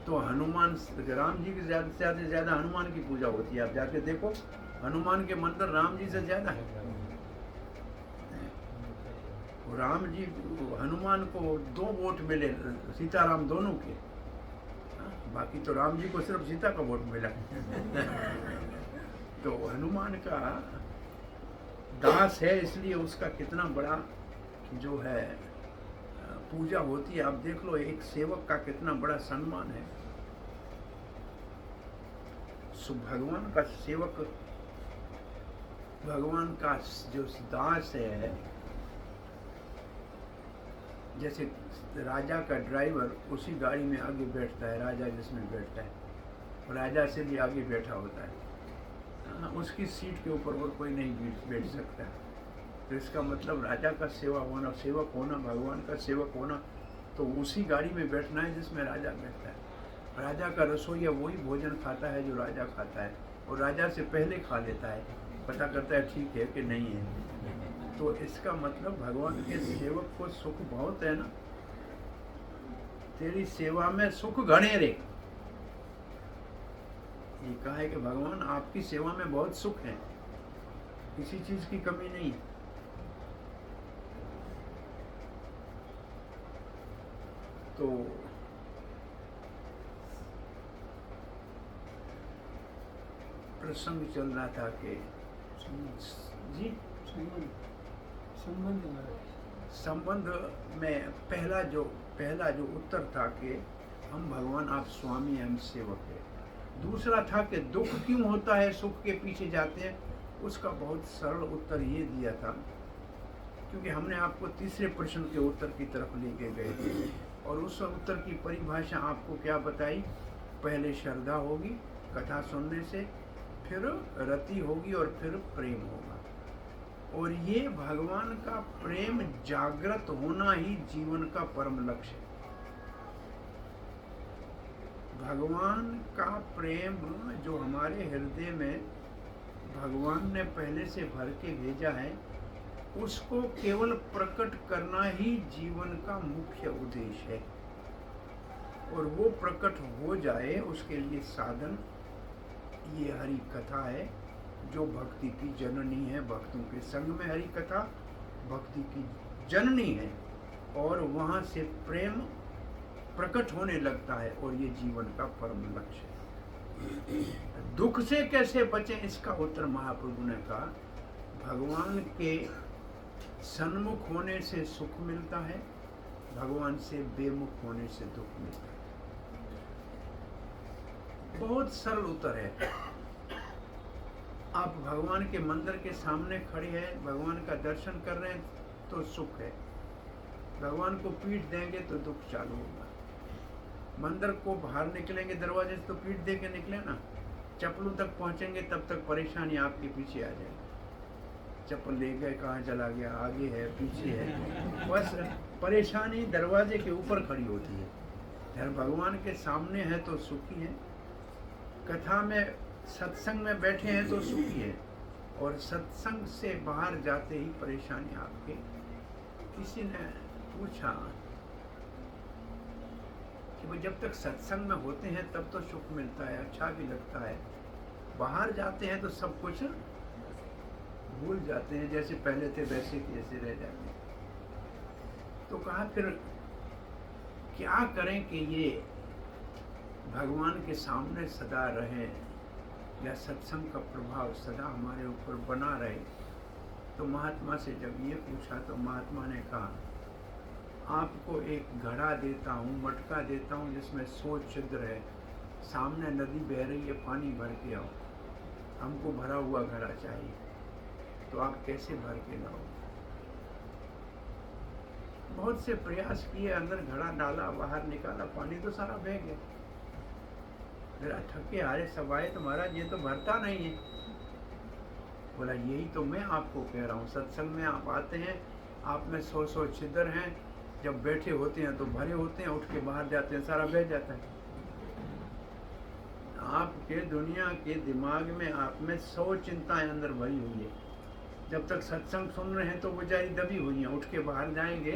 तो हनुमान राम जी की ज़्यादा से ज़्यादा हनुमान की पूजा होती है। आप जाके देखो, हनुमान के मंदिर राम जी से ज़्यादा है। राम जी हनुमान को 2 वोट मिले, सीताराम दोनों के, बाकी तो राम जी को सिर्फ सीता का वोट मिला। तो हनुमान का दास है, इसलिए उसका कितना बड़ा जो है पूजा होती है। आप देख लो, एक सेवक का कितना बड़ा सम्मान है। सो भगवान का सेवक, भगवान का जो दास है, जैसे राजा का ड्राइवर उसी गाड़ी में आगे बैठता है, राजा जिसमें बैठता है, राजा से भी आगे बैठा होता है, उसकी सीट के ऊपर और कोई नहीं बैठ सकता। तो इसका मतलब राजा का सेवा होना, सेवक होना, भगवान का सेवक होना, तो उसी गाड़ी में बैठना है जिसमें राजा बैठता है। राजा का रसोईया वही भोजन खाता है जो राजा खाता है, और राजा से पहले खा लेता है, पता करता है ठीक है कि नहीं है। तो इसका मतलब भगवान के सेवक को सुख बहुत है ना, तेरी सेवा में सुख घने रे। ये कहा है कि भगवान आपकी सेवा में बहुत सुख है, किसी चीज की कमी नहीं। तो प्रसंग चल रहा था कि जी संबंध में पहला जो उत्तर था कि हम भगवान आप स्वामी हम सेवक है। दूसरा था कि दुख क्यों होता है, सुख के पीछे जाते हैं। उसका बहुत सरल उत्तर ये दिया था, क्योंकि हमने आपको तीसरे प्रश्न के उत्तर की तरफ लेके गए थे, और उस उत्तर की परिभाषा आपको क्या बताई। पहले श्रद्धा होगी कथा सुनने से, फिर रति होगी और फिर प्रेम होगा। और ये भगवान का प्रेम जागृत होना ही जीवन का परम लक्ष्य है। भगवान का प्रेम जो हमारे हृदय में भगवान ने पहले से भर के भेजा है, उसको केवल प्रकट करना ही जीवन का मुख्य उद्देश्य है। और वो प्रकट हो जाए उसके लिए साधन ये हरि कथा है, जो भक्ति की जननी है। भक्तों के संग में हरि कथा भक्ति की जननी है, और वहाँ से प्रेम प्रकट होने लगता है, और ये जीवन का परम लक्ष्य है। दुख से कैसे बचें, इसका उत्तर महाप्रभु ने कहा, भगवान के सन्मुख होने से सुख मिलता है, भगवान से बेमुख होने से दुख मिलता है। बहुत सरल उत्तर है। आप भगवान के मंदिर के सामने खड़े हैं, भगवान का दर्शन कर रहे हैं तो सुख है, भगवान को पीठ देंगे तो दुख चालू होगा। मंदिर को बाहर निकलेंगे दरवाजे से तो पीठ दे के निकले ना, चप्पलों तक पहुंचेंगे तब तक परेशानी आपके पीछे आ जाएगी। चप्पल ले गए, कहाँ चला गया, आगे है पीछे है, बस परेशानी दरवाजे के ऊपर खड़ी होती है। जब भगवान के सामने है तो सुखी है, कथा में सत्संग में बैठे हैं तो सुखी है, और सत्संग से बाहर जाते ही परेशानी आपके। किसी ने पूछा कि वो जब तक सत्संग में होते हैं तब तो सुख मिलता है, अच्छा भी लगता है, बाहर जाते हैं तो सब कुछ भूल जाते हैं, जैसे पहले थे वैसे कैसे रह जाते हैं। तो कहा फिर क्या करें कि ये भगवान के सामने सदा रहे, या सत्संग का प्रभाव सदा हमारे ऊपर बना रहे। तो महात्मा से जब ये पूछा तो महात्मा ने कहा, आपको एक घड़ा देता हूँ, मटका देता हूँ जिसमें 100 छिद्र है, सामने नदी बह रही है, पानी भर के आओ, हमको भरा हुआ घड़ा चाहिए। तो आप कैसे भर के लाओ? बहुत से प्रयास किए, अंदर घड़ा डाला, बाहर निकाला, पानी तो सारा बह गया। मेरा थके हारे सब आए तो महाराज ये तो भरता नहीं है। बोला यही तो मैं आपको कह रहा हूँ, सत्संग में आप आते हैं, आप में 100 छिद्र हैं, जब बैठे होते हैं तो भरे होते हैं, उठ के बाहर जाते हैं सारा बह जाता है। आपके दुनिया के दिमाग में आप में 100 चिंताएं अंदर भरी हुई है। जब तक सत्संग सुन रहे हैं तो वो जारी दबी हुई हैं, उठ के बाहर जाएंगे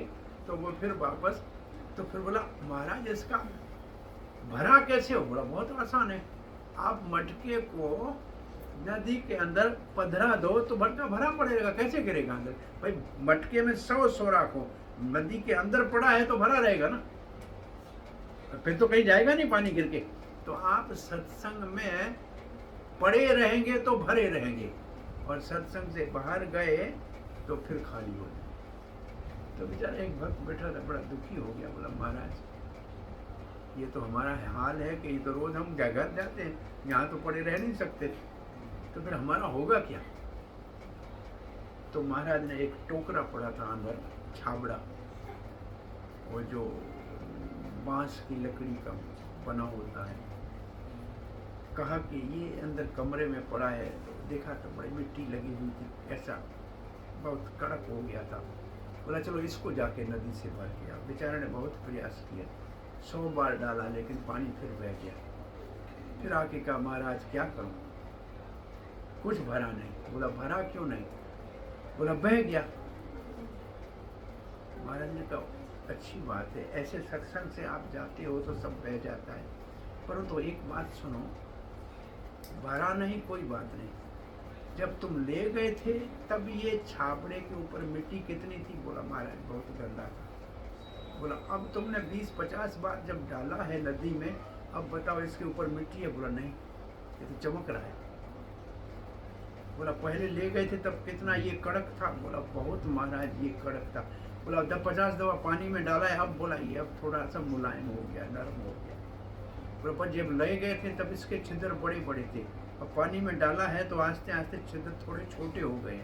तो वो फिर वापस। तो फिर बोला महाराज इसका भरा कैसे हो? बोला बहुत आसान है, आप मटके को नदी के अंदर पधरा दो तो मटका भरा पड़ेगा। कैसे गिरेगा अंदर? भाई मटके में 100 सोराख हो, नदी के अंदर पड़ा है तो भरा रहेगा ना, फिर तो कहीं जाएगा नहीं पानी गिर के। तो आप सत्संग में पड़े रहेंगे तो भरे रहेंगे, और सत्संग से बाहर गए तो फिर खाली हो जाए। तो बेचारा एक भक्त बैठा था, बड़ा दुखी हो गया। बोला महाराज ये तो हमारा हाल है कि ये तो रोज हम घर जाते हैं, यहाँ तो पड़े रह नहीं सकते, तो फिर हमारा होगा क्या? तो महाराज ने एक टोकरा पड़ा था अंदर, छाबड़ा, वो जो बांस की लकड़ी का बना होता है, कहा कि ये अंदर कमरे में पड़ा है। तो देखा तो बड़ी मिट्टी लगी हुई थी, ऐसा बहुत कड़क हो गया था। बोला चलो इसको जाके नदी से भर के आओ। बेचारे ने बहुत प्रयास किया, 100 बार डाला, लेकिन पानी फिर बह गया। फिर आके कहा महाराज क्या करूं, कुछ भरा नहीं। बोला भरा क्यों नहीं? बोला बह गया। महाराज ने कहा अच्छी बात है, ऐसे सत्संग से आप जाते हो तो सब बह जाता है, परंतु तो एक बात सुनो, भरा नहीं कोई बात नहीं, जब तुम ले गए थे तब ये छाबड़े के ऊपर मिट्टी कितनी थी? बोला महाराज बहुत गंदा था। बोला अब तुमने 20-50 बार जब डाला है नदी में, अब बताओ इसके ऊपर मिट्टी है? बोला नहीं, ये तो चमक रहा है। बोला पहले ले गए थे तब कितना ये कड़क था? बोला बहुत महाराज ये कड़क था। बोला 50 दफा पानी में डाला है, अब बोला ये अब थोड़ा सा मुलायम हो गया, नरम हो गया। बोला पर जब ले गए थे तब इसके छिद्र बड़े बड़े थे, अब पानी में डाला है तो आस्ते आस्ते छिद्र थोड़े छोटे हो गए।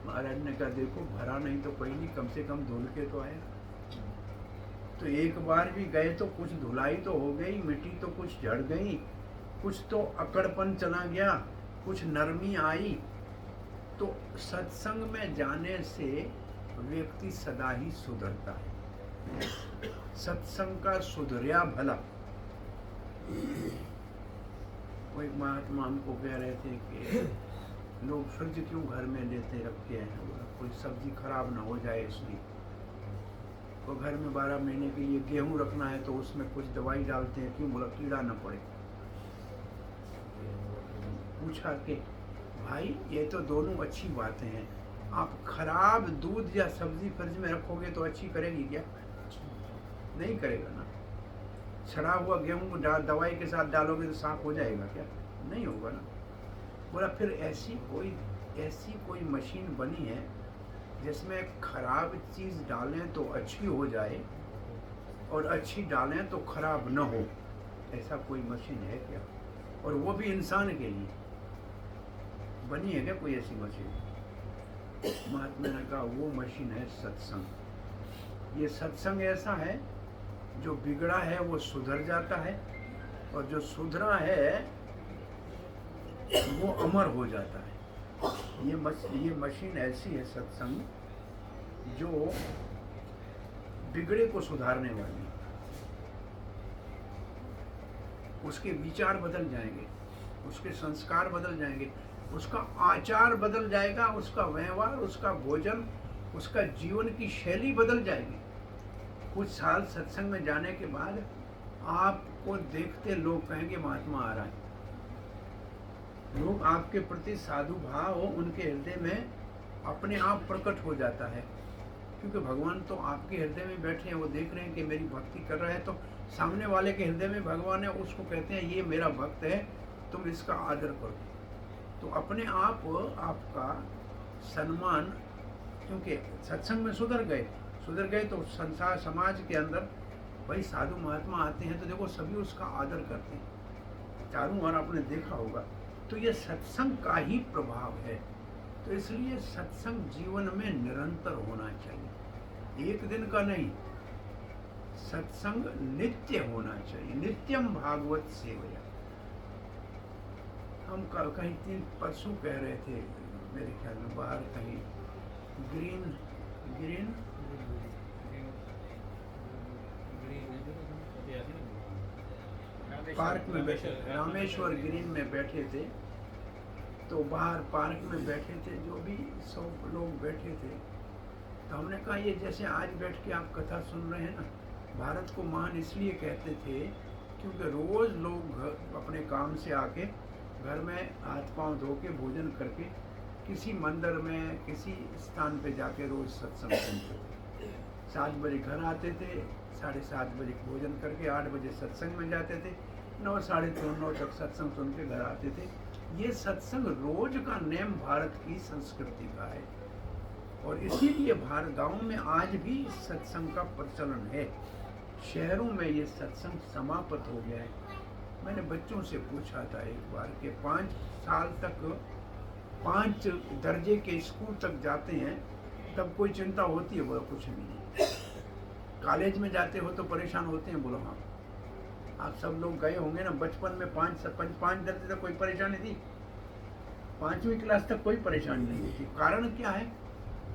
महाराज ने कहा देखो भरा नहीं तो कोई नहीं, कम से कम धुल के तो आया। तो एक बार भी गए तो कुछ धुलाई तो हो गई, मिट्टी तो कुछ झड़ गई, कुछ तो अकड़पन चला गया, कुछ नरमी आई। तो सत्संग में जाने से व्यक्ति सदा ही सुधरता है। सत्संग का सुधरिया भला। वो एक महात्मा हमको कह रहे थे कि लोग फ्रिज क्यों घर में लेते रखते हैं? कोई सब्जी खराब ना हो जाए इसलिए। तो घर में 12 महीने के लिए गेहूं रखना है तो उसमें कुछ दवाई डालते हैं, क्यों? बोला कीड़ा ना पड़े। पूछा कि भाई ये तो दोनों अच्छी बातें हैं, आप खराब दूध या सब्जी फ्रिज में रखोगे तो अच्छी करेगी क्या? नहीं करेगा ना। सड़ा हुआ गेहूं दवाई के साथ डालोगे तो साफ हो जाएगा क्या? नहीं होगा ना। बोला फिर ऐसी कोई मशीन बनी है जिसमें खराब चीज डालें तो अच्छी हो जाए और अच्छी डालें तो खराब न हो, ऐसा कोई मशीन है क्या? और वो भी इंसान के लिए बनी है क्या कोई ऐसी मशीन? महात्मा ने कहा वो मशीन है सत्संग। ये सत्संग ऐसा है जो बिगड़ा है वो सुधर जाता है, और जो सुधरा है वो अमर हो जाता है। ये मशीन ऐसी है सत्संग जो बिगड़े को सुधारने वाली। उसके विचार बदल जाएंगे, उसके संस्कार बदल जाएंगे, उसका आचार बदल जाएगा, उसका व्यवहार, उसका भोजन, उसका जीवन की शैली बदल जाएगी। कुछ साल सत्संग में जाने के बाद आपको देखते लोग कहेंगे महात्मा आ रहा है। लोग आपके प्रति साधु भाव उनके हृदय में अपने आप प्रकट हो जाता है, क्योंकि भगवान तो आपके हृदय में बैठे हैं, वो देख रहे हैं कि मेरी भक्ति कर रहा है, तो सामने वाले के हृदय में भगवान है, उसको कहते हैं ये मेरा भक्त है, तुम इसका आदर करो। तो अपने आप आपका सम्मान, क्योंकि सत्संग में सुधर गए तो संसार समाज के अंदर भाई साधु महात्मा आते हैं तो देखो सभी उसका आदर करते हैं, चारों ओर आपने देखा होगा। तो ये सत्संग का ही प्रभाव है। तो इसलिए सत्संग जीवन में निरंतर होना चाहिए, एक दिन का नहीं। सत्संग नित्य होना चाहिए, नित्यम भागवत सेवया। हम कहीं 3 परसों कह रहे थे, मेरे ख्याल में बाहर कहीं ग्रीन पार्क में बैठे, रामेश्वर ग्रीन में बैठे थे, तो बाहर पार्क में बैठे थे, जो भी 100 लोग बैठे थे। तो हमने कहा ये जैसे आज बैठ के आप कथा सुन रहे हैं ना, भारत को महान इसलिए कहते थे क्योंकि रोज लोग अपने काम से आके घर में हाथ पांव धो के भोजन करके किसी मंदिर में किसी स्थान पे जाके रोज सत्संग सुनते थे। 7 बजे घर आते थे, 7:30 बजे भोजन करके 8 बजे सत्संग में जाते थे, 9 साढ़े 9 तक सत्संग सुन के घर आते थे। ये सत्संग रोज का नेम भारत की संस्कृति का है, और इसीलिए भारत गाँव में आज भी सत्संग का प्रचलन है। शहरों में ये सत्संग समाप्त हो गया है। मैंने बच्चों से पूछा था एक बार कि 5 साल तक 5 दर्जे के स्कूल तक जाते हैं तब कोई चिंता होती है? बोला कुछ भी नहीं। कॉलेज में जाते हो तो परेशान होते हैं? बोला हाँ। आप सब लोग गए होंगे ना, बचपन में 5 दर्जे तक कोई परेशानी थी? 5वीं क्लास तक कोई परेशानी नहीं थी। कारण क्या है?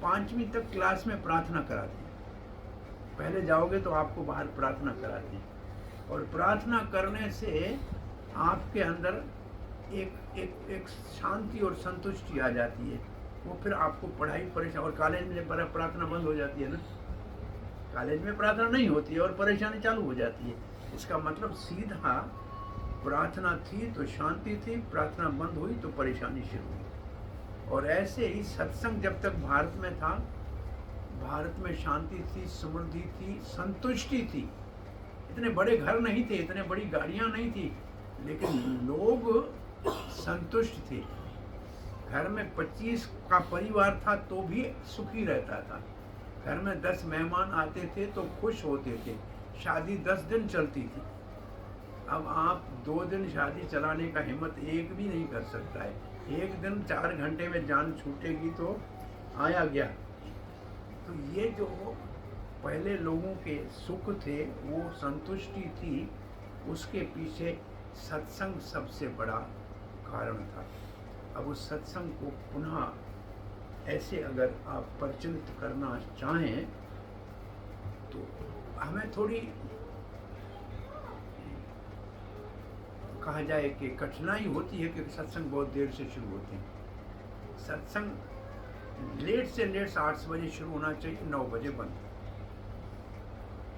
5वीं तक क्लास में प्रार्थना कराते हैं। पहले जाओगे तो आपको बाहर प्रार्थना कराते हैं, और प्रार्थना करने से आपके अंदर एक शांति और संतुष्टि आ जाती है। वो फिर आपको पढ़ाई परेशान, और कॉलेज में प्रार्थना बंद हो जाती है ना, कॉलेज में प्रार्थना नहीं होती है और परेशानी चालू हो जाती है। इसका मतलब सीधा प्रार्थना थी तो शांति थी, प्रार्थना बंद हुई तो परेशानी शुरू हुई। और ऐसे ही सत्संग जब तक भारत में था, भारत में शांति थी, समृद्धि थी, संतुष्टि थी। इतने बड़े घर नहीं थे, इतने बड़ी गाड़ियां नहीं थी, लेकिन लोग संतुष्ट थे। घर में 25 का परिवार था तो भी सुखी रहता था। घर में 10 मेहमान आते थे तो खुश होते थे। शादी 10 दिन चलती थी। अब आप 2 दिन शादी चलाने का हिम्मत एक भी नहीं कर सकता है। एक दिन 4 घंटे में जान छूटेगी तो आया गया। तो ये जो पहले लोगों के सुख थे, वो संतुष्टि थी, उसके पीछे सत्संग सबसे बड़ा कारण था। अब उस सत्संग को पुनः ऐसे अगर आप प्रचलित करना चाहें तो हमें थोड़ी कहा जाए कि कठिनाई होती है, क्योंकि सत्संग बहुत देर से शुरू होते हैं। सत्संग लेट से लेट 8 बजे शुरू होना चाहिए, 9 बजे बंद।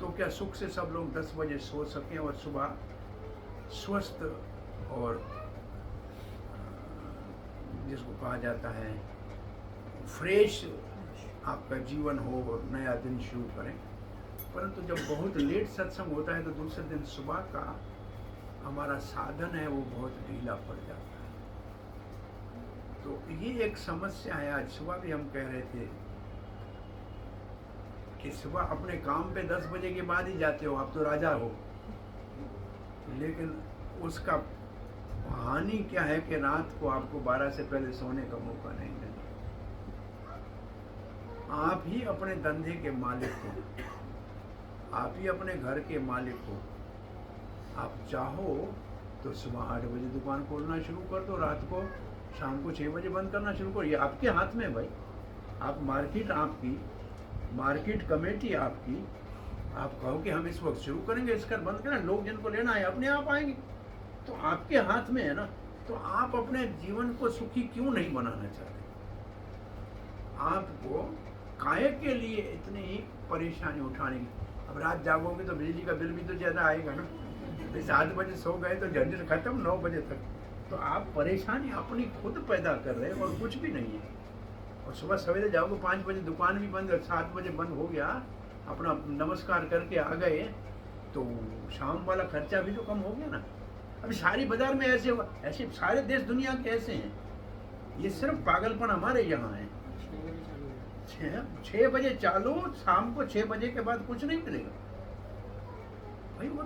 तो क्या सुख से सब लोग 10 बजे सो सकें और सुबह स्वस्थ और जिसको कहा जाता है फ्रेश आपका जीवन हो और नया दिन शुरू करें। परंतु जब बहुत लेट सत्संग होता है तो दूसरे दिन सुबह का हमारा साधन है वो बहुत ढीला पड़ जाता है। तो ये एक समस्या है। आज सुबह भी हम कह रहे थे कि सुबह अपने काम पे 10 बजे के बाद ही जाते हो, आप तो राजा हो, लेकिन उसका हानि क्या है कि रात को आपको 12 से पहले सोने का मौका नहीं मिलता। आप ही अपने धंधे के मालिक हो, आप ही अपने घर के मालिक हो। आप चाहो तो सुबह 8 बजे दुकान खोलना शुरू कर दो, रात को शाम को 6 बजे बंद करना शुरू करो। ये आपके हाथ में भाई। आप मार्केट आपकी, मार्केट कमेटी आपकी, आप कहो कि हम इस वक्त शुरू करेंगे, इसका बंद करें, लोग जिनको लेना है अपने आप आएंगे। तो आपके हाथ में है ना। तो आप अपने जीवन को सुखी क्यों नहीं बनाना चाहते? आपको काहे के लिए इतनी परेशानी उठाने की? अब रात जागोगे तो बिजली का बिल भी तो ज़्यादा आएगा ना। 7 बजे सो गए तो झंझट खत्म 9 बजे तक। तो आप परेशानी अपनी खुद पैदा कर रहे हैं और कुछ भी नहीं है। और सुबह सवेरे जाओगे 5 बजे दुकान भी बंद, 7 बजे बंद हो गया, अपना नमस्कार करके आ गए, तो शाम वाला खर्चा भी तो कम हो गया ना। अभी सारी बाजार में ऐसे सारे देश दुनिया के ऐसे हैं। ये सिर्फ पागलपन हमारे यहाँ है। 6 बजे चालू, शाम को 6 बजे के बाद कुछ नहीं मिलेगा भाई। वो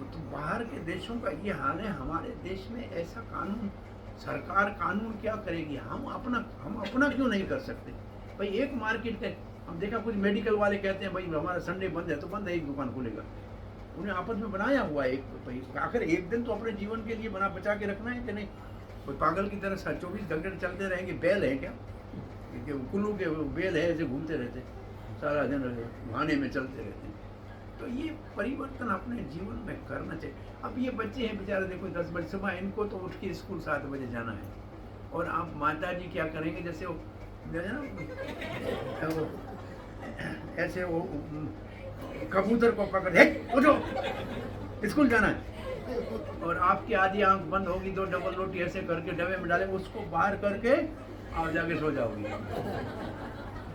तो बाहर के देशों का ये हाल है। हमारे देश में ऐसा कानून, सरकार कानून क्या करेगी? हम अपना क्यों नहीं कर सकते भाई? एक मार्केट का हम देखा, कुछ मेडिकल वाले कहते हैं भाई हमारा संडे बंद है तो बंद है, एक दुकान खुलेगा। उन्हें आपस में बनाया हुआ है एक, आखिर एक दिन तो अपने जीवन के लिए बना बचा के रखना है कि नहीं? कोई पागल की तरह 24 घंटे चलते रहेंगे। बैल है क्या? कुल्लू के बैल है, ऐसे घूमते रहते सारा दिन, गाने में चलते रहते हैं। तो ये परिवर्तन अपने जीवन में करना चाहिए। अब ये बच्चे हैं बेचारे, देखो 10 बजे सुबह, इनको तो उठ के स्कूल 7 बजे जाना है। और आप माता जी क्या करेंगे? जैसे वो ऐसे वो कबूतर को पकड़, उठो स्कूल जाना है। और आपकी आधी आंख बंद होगी, 2 डबल रोटी ऐसे करके डब्बे में डाले, उसको बाहर करके आप जाके सो जाओगी।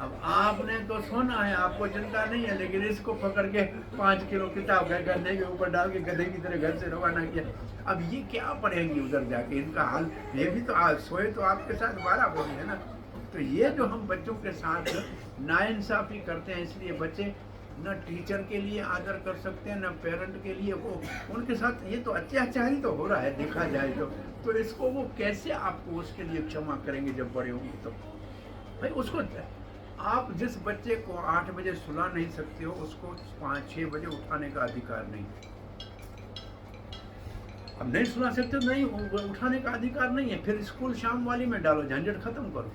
अब आपने तो सोना है, आपको चिंता नहीं है, लेकिन इसको पकड़ के 5 किलो किताब गधे के ऊपर डाल के गधे की तरह घर से रवाना किया। अब ये क्या पढ़ेंगी उधर जाके? इनका हाल, ये भी तो आज सोए तो आपके साथ 12 बजे है ना। तो ये जो हम बच्चों के साथ नाइंसाफी करते हैं, इसलिए बच्चे न टीचर के लिए आदर कर सकते हैं, न पेरेंट के लिए। वो उनके साथ ये तो अत्याचार ही तो हो रहा है देखा जाए तो इसको वो कैसे आपको उसके लिए क्षमा करेंगे जब बड़े होंगे? तो भाई उसको, आप जिस बच्चे को 8 बजे सुला नहीं सकते हो, उसको 5-6 बजे उठाने का अधिकार नहीं। अब नहीं सुला सकते तो नहीं, उठाने का अधिकार नहीं है। फिर स्कूल शाम वाली में डालो, झंझट खत्म करो।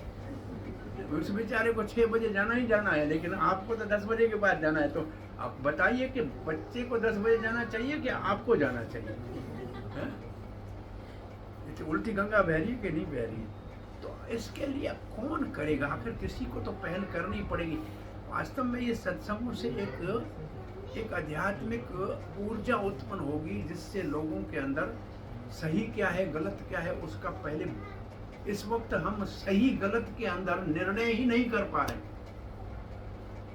उस बेचारे को 6 बजे जाना ही जाना है, लेकिन आपको तो 10 बजे के बाद जाना है। तो आप बताइए कि बच्चे को 10 बजे जाना चाहिए कि आपको जाना चाहिए? उल्टी गंगा बह रही है कि नहीं बह रही है? तो इसके लिए कौन करेगा? आखिर किसी को तो पहल करनी पड़ेगी। वास्तव में ये सत्संगों से एक आध्यात्मिक ऊर्जा उत्पन्न होगी, जिससे लोगों के अंदर सही क्या है गलत क्या है उसका पहले, इस वक्त हम सही गलत के अंदर निर्णय ही नहीं कर पा रहे।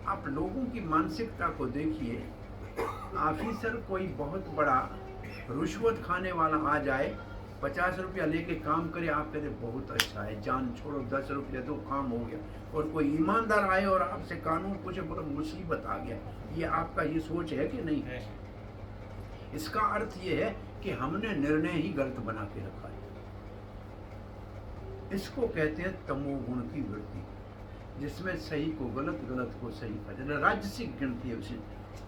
आप लोगों की मानसिकता को देखिए। ऑफिसर कोई बहुत बड़ा रुश्वत खाने वाला आ जाए, 50 रुपया लेके काम करे, आप कहते बहुत अच्छा है, जान छोड़ो, 10 रुपया तो काम हो गया। और कोई ईमानदार आए और आपसे कानून पूछे, बोलो मुसीबत आ गया। ये आपका ये सोच है कि नहीं है? इसका अर्थ ये है कि हमने निर्णय ही गलत बना के रखा है। इसको कहते हैं तमोगुण की वृत्ति, जिसमें सही को गलत, गलत को सही कहते हैं। राजसिक गिनती है उसे।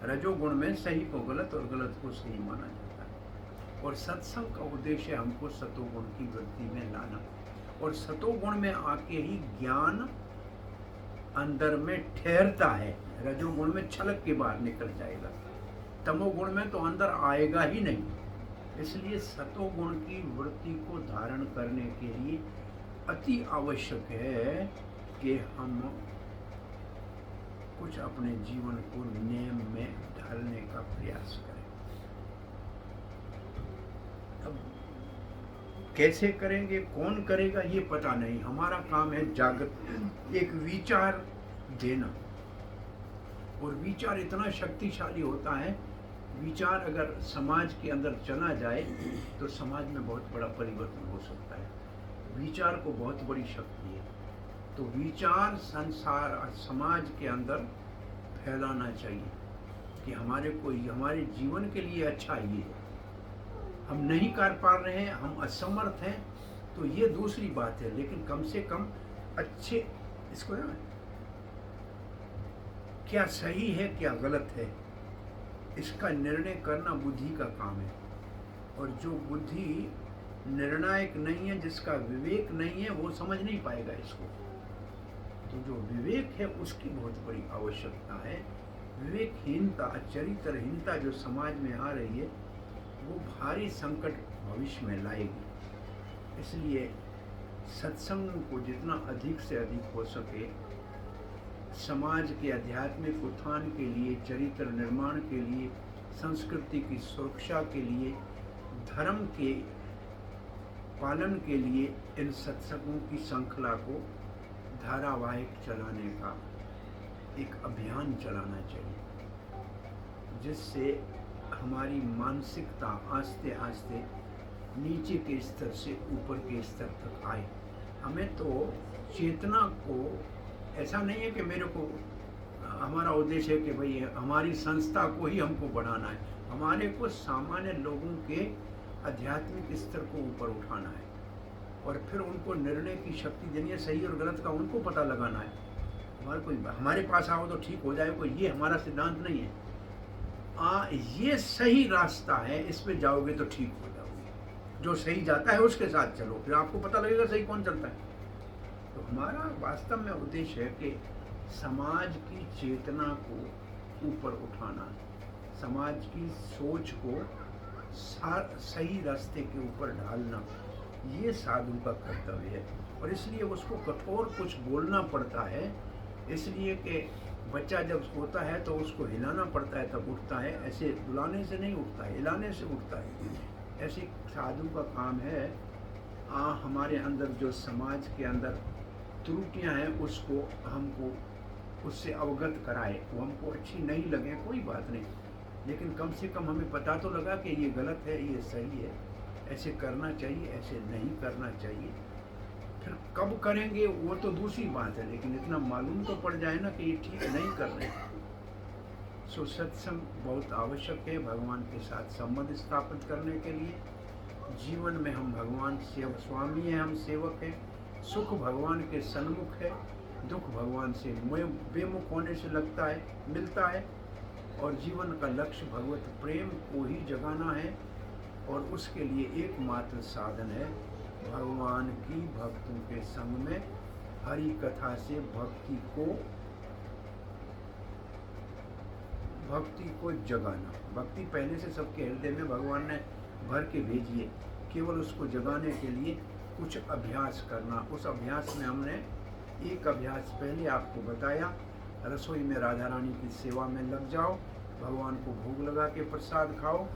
रजोगुण में सही को गलत और गलत को सही माना जाता है। और सत्संग का उद्देश्य हमको सतोगुण की वृत्ति में लाना। और सतोगुण में आके ही ज्ञान अंदर में ठहरता है। रजोगुण में छलक के बाहर निकल जाएगा, तमोगुण में तो अंदर आएगा ही नहीं। इसलिए सतोगुण की वृत्ति को धारण करने के लिए अति आवश्यक है कि हम कुछ अपने जीवन को नियम में ढालने का प्रयास करें। अब कैसे करेंगे, कौन करेगा, ये पता नहीं। हमारा काम है जागृत एक विचार देना। और विचार इतना शक्तिशाली होता है, विचार अगर समाज के अंदर चला जाए तो समाज में बहुत बड़ा परिवर्तन हो सकता है। विचार को बहुत बड़ी शक्ति है। तो विचार संसार समाज के अंदर फैलाना चाहिए कि हमारे जीवन के लिए अच्छा ये है। हम नहीं कर पा रहे हैं, हम असमर्थ हैं, तो ये दूसरी बात है। लेकिन कम से कम अच्छे, इसको ना क्या सही है क्या गलत है, इसका निर्णय करना बुद्धि का काम है। और जो बुद्धि निर्णायक नहीं है, जिसका विवेक नहीं है, वो समझ नहीं पाएगा इसको। तो जो विवेक है उसकी बहुत बड़ी आवश्यकता है। विवेकहीनता, चरित्रहीनता जो समाज में आ रही है वो भारी संकट भविष्य में लाएगी। इसलिए सत्संग को जितना अधिक से अधिक हो सके समाज के आध्यात्मिक उत्थान के लिए, चरित्र निर्माण के लिए, संस्कृति की सुरक्षा के लिए, धर्म के पालन के लिए इन सत्संगों की श्रृंखला को धारावाहिक चलाने का एक अभियान चलाना चाहिए, जिससे हमारी मानसिकता आस्ते आस्ते नीचे के स्तर से ऊपर के स्तर तक आए। हमें तो चेतना को, ऐसा नहीं है कि मेरे को हमारा उद्देश्य है कि भाई हमारी संस्था को ही हमको बढ़ाना है, हमारे को सामान्य लोगों के आध्यात्मिक स्तर को ऊपर उठाना है और फिर उनको निर्णय की शक्ति देनी है, सही और गलत का उनको पता लगाना है। हमारे पास आओ तो ठीक हो जाए, कोई ये हमारा सिद्धांत नहीं है। ये सही रास्ता है, इस पे जाओगे तो ठीक हो जाओगे, जो सही जाता है उसके साथ चलो, फिर आपको पता लगेगा सही कौन चलता है। तो हमारा वास्तव में उद्देश्य है कि समाज की चेतना को ऊपर उठाना, समाज की सोच को सही रास्ते के ऊपर ढालना, ये साधु का कर्तव्य है। और इसलिए उसको कठोर कुछ बोलना पड़ता है, इसलिए कि बच्चा जब सोता है तो उसको हिलाना पड़ता है तब उठता है, ऐसे बुलाने से नहीं उठता है, हिलाने से उठता है। ऐसे साधु का काम है हमारे अंदर जो समाज के अंदर त्रुटियां हैं उसको हमको उससे अवगत कराए। वो हमको अच्छी नहीं लगे कोई बात नहीं, लेकिन कम से कम हमें पता तो लगा कि ये गलत है, ये सही है, ऐसे करना चाहिए, ऐसे नहीं करना चाहिए। फिर कब करेंगे वो तो दूसरी बात है, लेकिन इतना मालूम तो पड़ जाए ना कि ये ठीक नहीं कर रहे। सो सत्संग बहुत आवश्यक है भगवान के साथ संबंध स्थापित करने के लिए। जीवन में हम भगवान से स्वामी हैं, हम सेवक हैं। सुख भगवान के सन्मुख है, दुख भगवान से बेमुख होने से लगता है, मिलता है। और जीवन का लक्ष्य भगवत प्रेम को ही जगाना है, और उसके लिए एकमात्र साधन है भगवान की भक्तों के संग में हरि कथा से भक्ति को जगाना। भक्ति पहले से सबके हृदय में भगवान ने भर के भेजी है, केवल उसको जगाने के लिए कुछ अभ्यास करना। उस अभ्यास में हमने एक अभ्यास पहले आपको बताया, रसोई में राधा रानी की सेवा में लग जाओ, भगवान को भोग लगा के प्रसाद खाओ।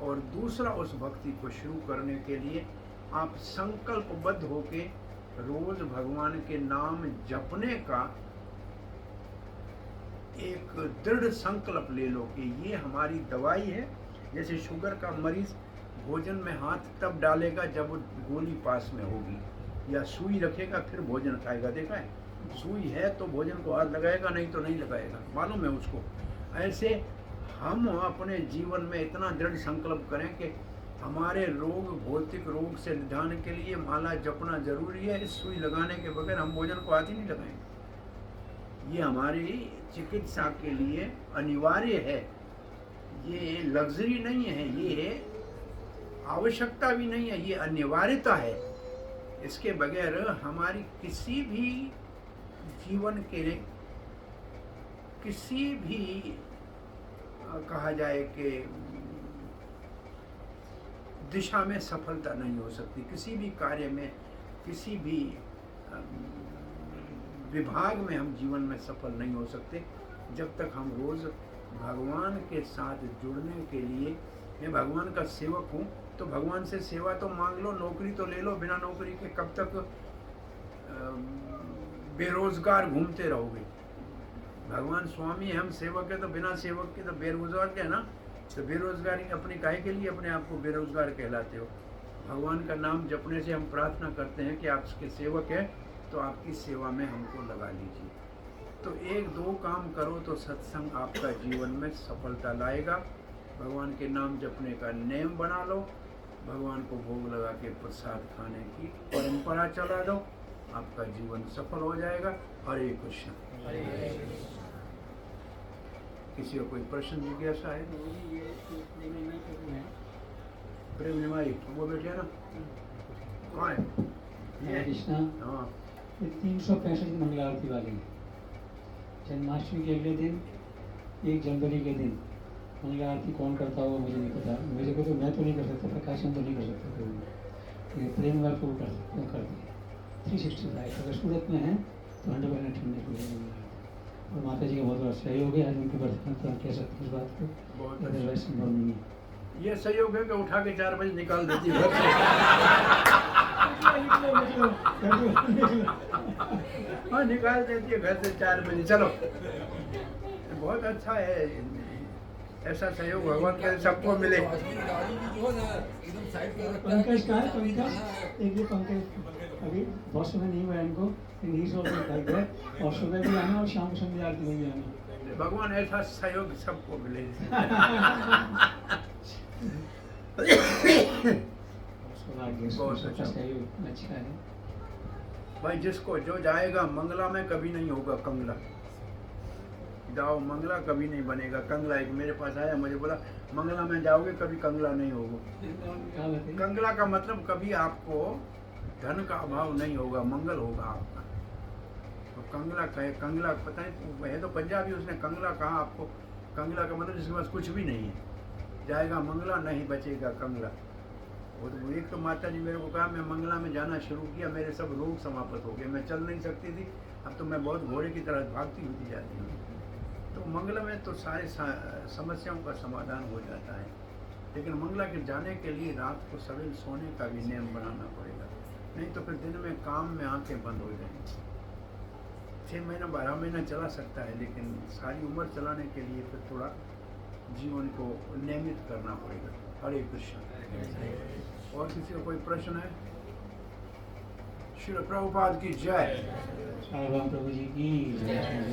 और दूसरा, उस भक्ति को शुरू करने के लिए आप संकल्पबद्ध होके रोज भगवान के नाम जपने का एक दृढ़ संकल्प ले लो कि ये हमारी दवाई है। जैसे शुगर का मरीज भोजन में हाथ तब डालेगा जब गोली पास में होगी, या सुई रखेगा फिर भोजन खाएगा। देखा है, सुई है तो भोजन को हाथ लगाएगा, नहीं तो नहीं लगाएगा, मालूम है उसको। ऐसे हम अपने जीवन में इतना दृढ़ संकल्प करें कि हमारे रोग, भौतिक रोग से निदान के लिए माला जपना जरूरी है। इस सुई लगाने के बगैर हम भोजन को हाथ ही नहीं लगाएंगे। ये हमारी चिकित्सा के लिए अनिवार्य है, ये लग्जरी नहीं है, ये आवश्यकता भी नहीं है, ये अनिवार्यता है। इसके बगैर हमारी किसी भी जीवन के किसी भी कहा जाए कि दिशा में सफलता नहीं हो सकती, किसी भी कार्य में, किसी भी विभाग में हम जीवन में सफल नहीं हो सकते जब तक हम रोज भगवान के साथ जुड़ने के लिए। मैं भगवान का सेवक हूँ तो भगवान से सेवा तो मांग लो, नौकरी तो ले लो। बिना नौकरी के कब तक बेरोजगार घूमते रहोगे। भगवान स्वामी है, हम सेवक है, तो बिना सेवक के तो बेरोजगार के है ना। तो बेरोजगारी अपने काहे के लिए अपने आप को बेरोजगार कहलाते हो। भगवान का नाम जपने से हम प्रार्थना करते हैं कि आप उसके सेवक हैं तो आपकी सेवा में हमको लगा लीजिए। तो एक दो काम करो तो सत्संग आपका जीवन में सफलता लाएगा। भगवान के नाम जपने का नियम बना लो, भगवान को भोग लगा के प्रसाद खाने की परंपरा चला दो, आपका जीवन सफल हो जाएगा। हरे कृष्ण। किसी को कोई प्रश्न जिज्ञासा है? प्रेम निमाई वो बैठे ना, कौन है? कृष्णा। हाँ, 365 मंगल आरती वाली जन्माष्टमी के अगले दिन 1 जनवरी के दिन मंगला आरती कौन करता होगा मुझे नहीं पता, मेरे को तो मैं तो नहीं कर सकता, प्रकाशन तो नहीं कर सकता कोई, लेकिन प्रेम वर्क वो कर दिए 365। अगर सूरत में है तो 100% ठंडे को और माता जी का बहुत बड़ा सहयोग है, आज उनके बर्थडे तो हम कह सकते हैं इस बात को, बहुत अदरवाइज संभव नहीं है। ये सहयोग है कि उठा के 4 बजे निकाल देती है घर से। हाँ, निकाल देती है घर से 4 बजे, चलो। बहुत अच्छा है, ऐसा सहयोग भगवान के सबको मिले। पंकज का है, पंकज एक ये पंकज अभी बहुत समय नहीं हुआ इनको, और सुबह भी आना और शाम को संध्या आरती में भी आना। भगवान ऐसा सहयोग सबको मिले। बहुत अच्छा सहयोग अच्छा है भाई, जिसको जो जाएगा मंगला में कभी नहीं होगा कंगला। जाओ मंगला कभी नहीं बनेगा कंगला। एक मेरे पास आया, मुझे बोला मंगला में जाओगे कभी कंगला नहीं होगा। कंगला का मतलब कभी आपको धन का अभाव नहीं होगा, मंगल होगा आपका। तो कंगला कहे, कंगला पता है तो पंजाबी, उसने कंगला कहा आपको। कंगला का मतलब जिसके पास कुछ भी नहीं है, जाएगा मंगला नहीं बचेगा कंगला। वो तो एक तो माता जी मेरे को कहा, मैं मंगला में जाना शुरू किया, मेरे सब रोग समाप्त हो गए, मैं चल नहीं सकती थी, अब तो मैं बहुत घोड़े की तरह भागती होती जाती हूँ। तो मंगला में तो सारे समस्याओं का समाधान हो जाता है। लेकिन मंगला के जाने के लिए रात को सवेरे सोने का भी नियम बनाना पड़ेगा, नहीं तो फिर दिन में काम में आंखें बंद हो जाएंगी। 6 महीना 12 महीना चला सकता है, लेकिन सारी उम्र चलाने के लिए फिर थोड़ा जीवन को नियमित करना पड़ेगा। हरे कृष्ण। और किसी का कोई प्रश्न है? श्री प्रभुपाद की जय। प्रभु जी की जय।